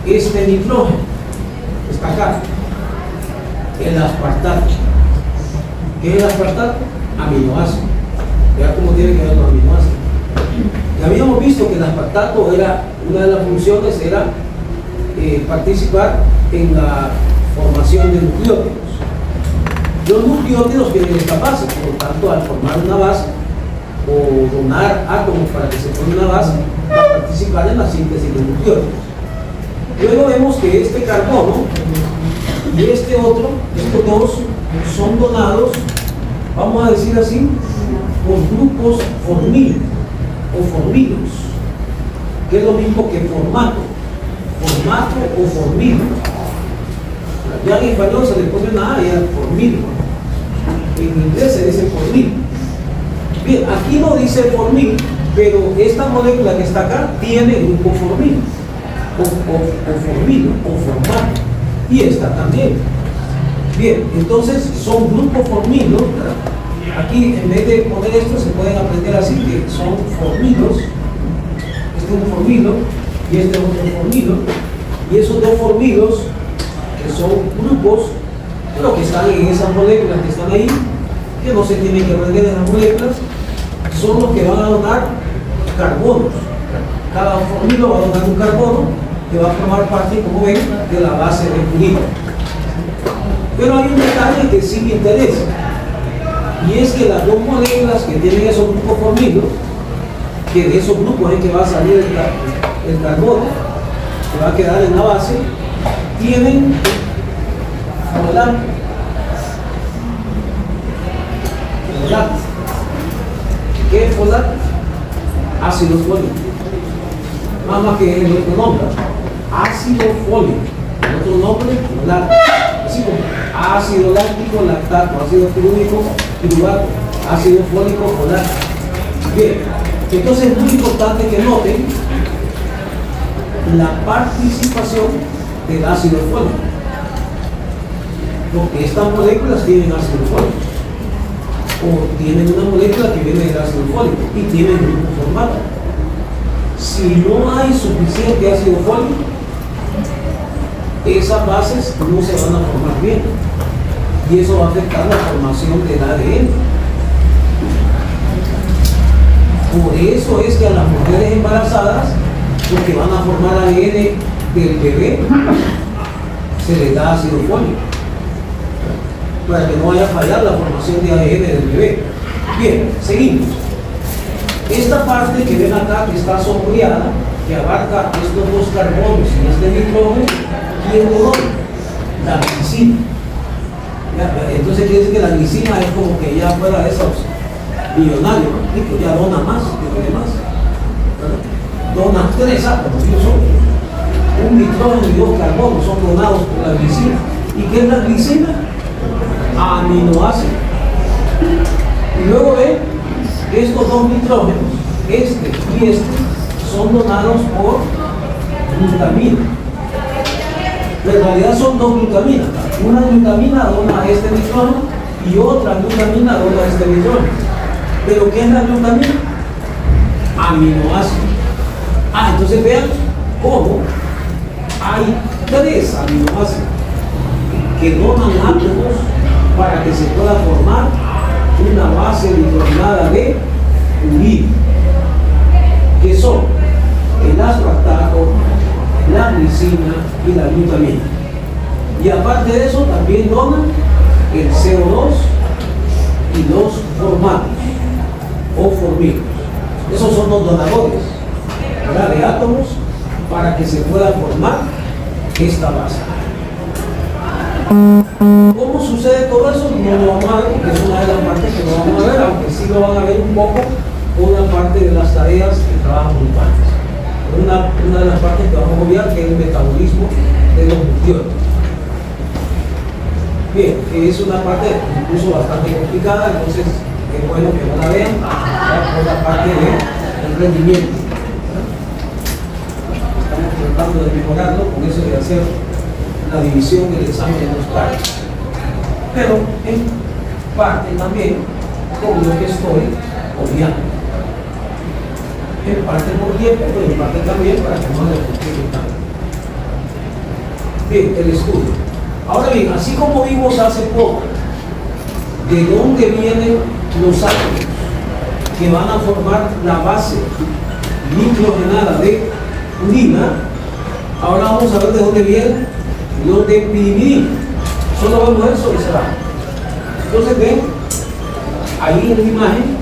este nitrógeno? Está acá. El aspartato. ¿Qué es el aspartato? Aminoácido. Vean cómo tiene que ver los aminoácidos. Ya habíamos visto que el aspartato era, una de las funciones era participar en la formación de nucleótidos. Los nucleótidos tienen esta base, por lo tanto, al formar una base o donar átomos para que se forme una base, va a participar en la síntesis de nucleótidos. Luego vemos que este carbono Y este otro, estos dos, son donados, vamos a decir así, por grupos formil o formilos, que es lo mismo que formato o formilo. Ya en español se le pone una A y es formilo. En inglés se dice formil. Bien, aquí no dice formil, pero esta molécula que está acá tiene grupo formil o formilo o formato, y esta también. Bien, entonces son grupos formilos, ¿verdad? Aquí en vez de poner esto se pueden aprender así, que son formilos. Este es un formilo y este es otro formilo, y esos dos formilos, que son grupos, pero que están en esas moléculas que están ahí, que no se tienen que aprender en las moléculas, son los que van a donar carbonos. Cada formilo va a donar un carbono que va a formar parte, como ven, de la base de purina. Pero hay un detalle que sí me interesa, y es que las dos moléculas que tienen esos grupos formilos, que de esos grupos es que va a salir el carbono, que va a quedar en la base, tienen folato. ¿Qué es folato? Ácido fólico. Nada más que el otro nombre, ácido fólico. El otro nombre, folato. Así como ácido láctico, lactato, ácido pirúvico, piruvato, ácido fólico, folato. Bien, entonces es muy importante que noten la participación del ácido fólico, porque estas moléculas tienen ácido fólico, o tienen una molécula que viene del ácido fólico y tienen grupo formato. Si no hay suficiente ácido fólico, esas bases no se van a formar bien, y eso va a afectar la formación del ADN. Por eso es que a las mujeres embarazadas, porque van a formar ADN del bebé, se les da ácido fólico, para que no vaya a fallar la formación de ADN del bebé. Bien, seguimos. Esta parte que ven acá, que está sombreada, que abarca estos dos carbonos y este nitrógeno, ¿quién lo dona? La glicina. Entonces quiere decir que la glicina es como que ya fuera de esos millonarios, que ya dona más que los demás. Dona 3 átomos, un nitrógeno y 2 carbonos son donados por la glicina. ¿Y qué es la glicina? Aminoácido. Y luego ven, estos dos nitrógenos, este y este, son donados por glutamina. Pero en realidad son dos glutaminas. Una glutamina dona este nitrógeno y otra glutamina dona este nitrógeno. ¿Pero qué es la glutamina? Aminoácido. Entonces vean cómo hay 3 aminoácidos que donan átomos para que se pueda formar una base nitrogenada de purina, que son el aspartato, la glicina y la glutamina. Y aparte de eso también donan el CO2 y los formatos o formilos. Esos son los donadores, ¿verdad?, de átomos para que se pueda formar esta base. ¿Cómo sucede todo eso? No lo vamos a ver porque es una de las partes que no vamos a ver, aunque sí lo van a ver un poco con una parte de las tareas que trabajan grupales. Una de las partes que vamos a obviar, que es el metabolismo de los nutrientes. Bien, es una parte incluso bastante complicada, entonces es bueno que no la vean por la parte del rendimiento. Estamos tratando de mejorarlo con eso de hacer la división del examen de los pares, pero en parte también con lo que estoy obviando, en parte por tiempo, pero en parte también para que no le complique tanto. Bien, el estudio. Ahora bien, así como vimos hace poco de dónde vienen los átomos que van a formar la base nitrogenada de purina, ahora vamos a ver de dónde vienen los de pirimidina. Solo vemos eso y se va. Entonces ven ahí en la imagen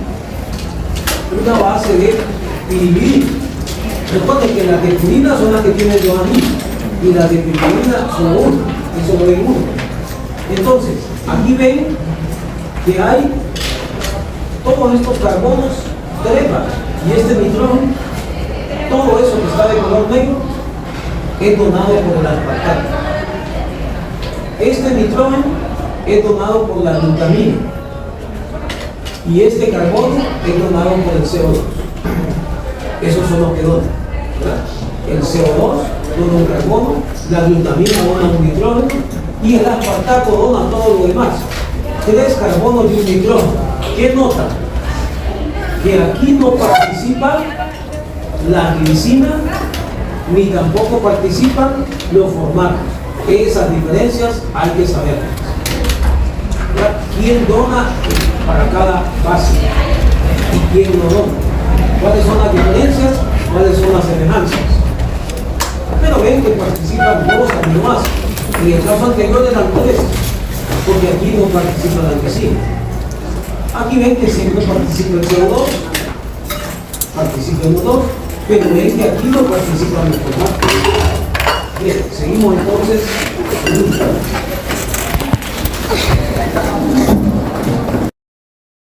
una base de pirimidina. Recuerden que las de purina son las que tienen 2 anillos y las de pirimidina son 1, y solo hay 1. Entonces, aquí ven que hay todos estos carbonos trepa y este nitrógeno, todo eso que está de color negro es donado por el aspartato. Este nitrógeno es donado por la glutamina y este carbono es donado por el CO2. Esos son los que donan, ¿verdad? El CO2 dona un carbono, la glutamina dona un nitrógeno y el aspartato dona todo lo demás. 3 carbonos y un nitrógeno. ¿Qué nota? Que aquí no participa la glicina ni tampoco participan los formatos. Esas diferencias hay que saberlas. ¿Quién dona para cada base y quién no dona? ¿Cuáles son las diferencias? ¿Cuáles son las semejanzas? Pero ven que participan 2 aminoácidos. En el caso anterior eran 3, porque aquí no participa la glicina. Aquí ven que siempre participa el CO2, participan los 2, pero ven que aquí no participan los formatos. Bien, seguimos entonces.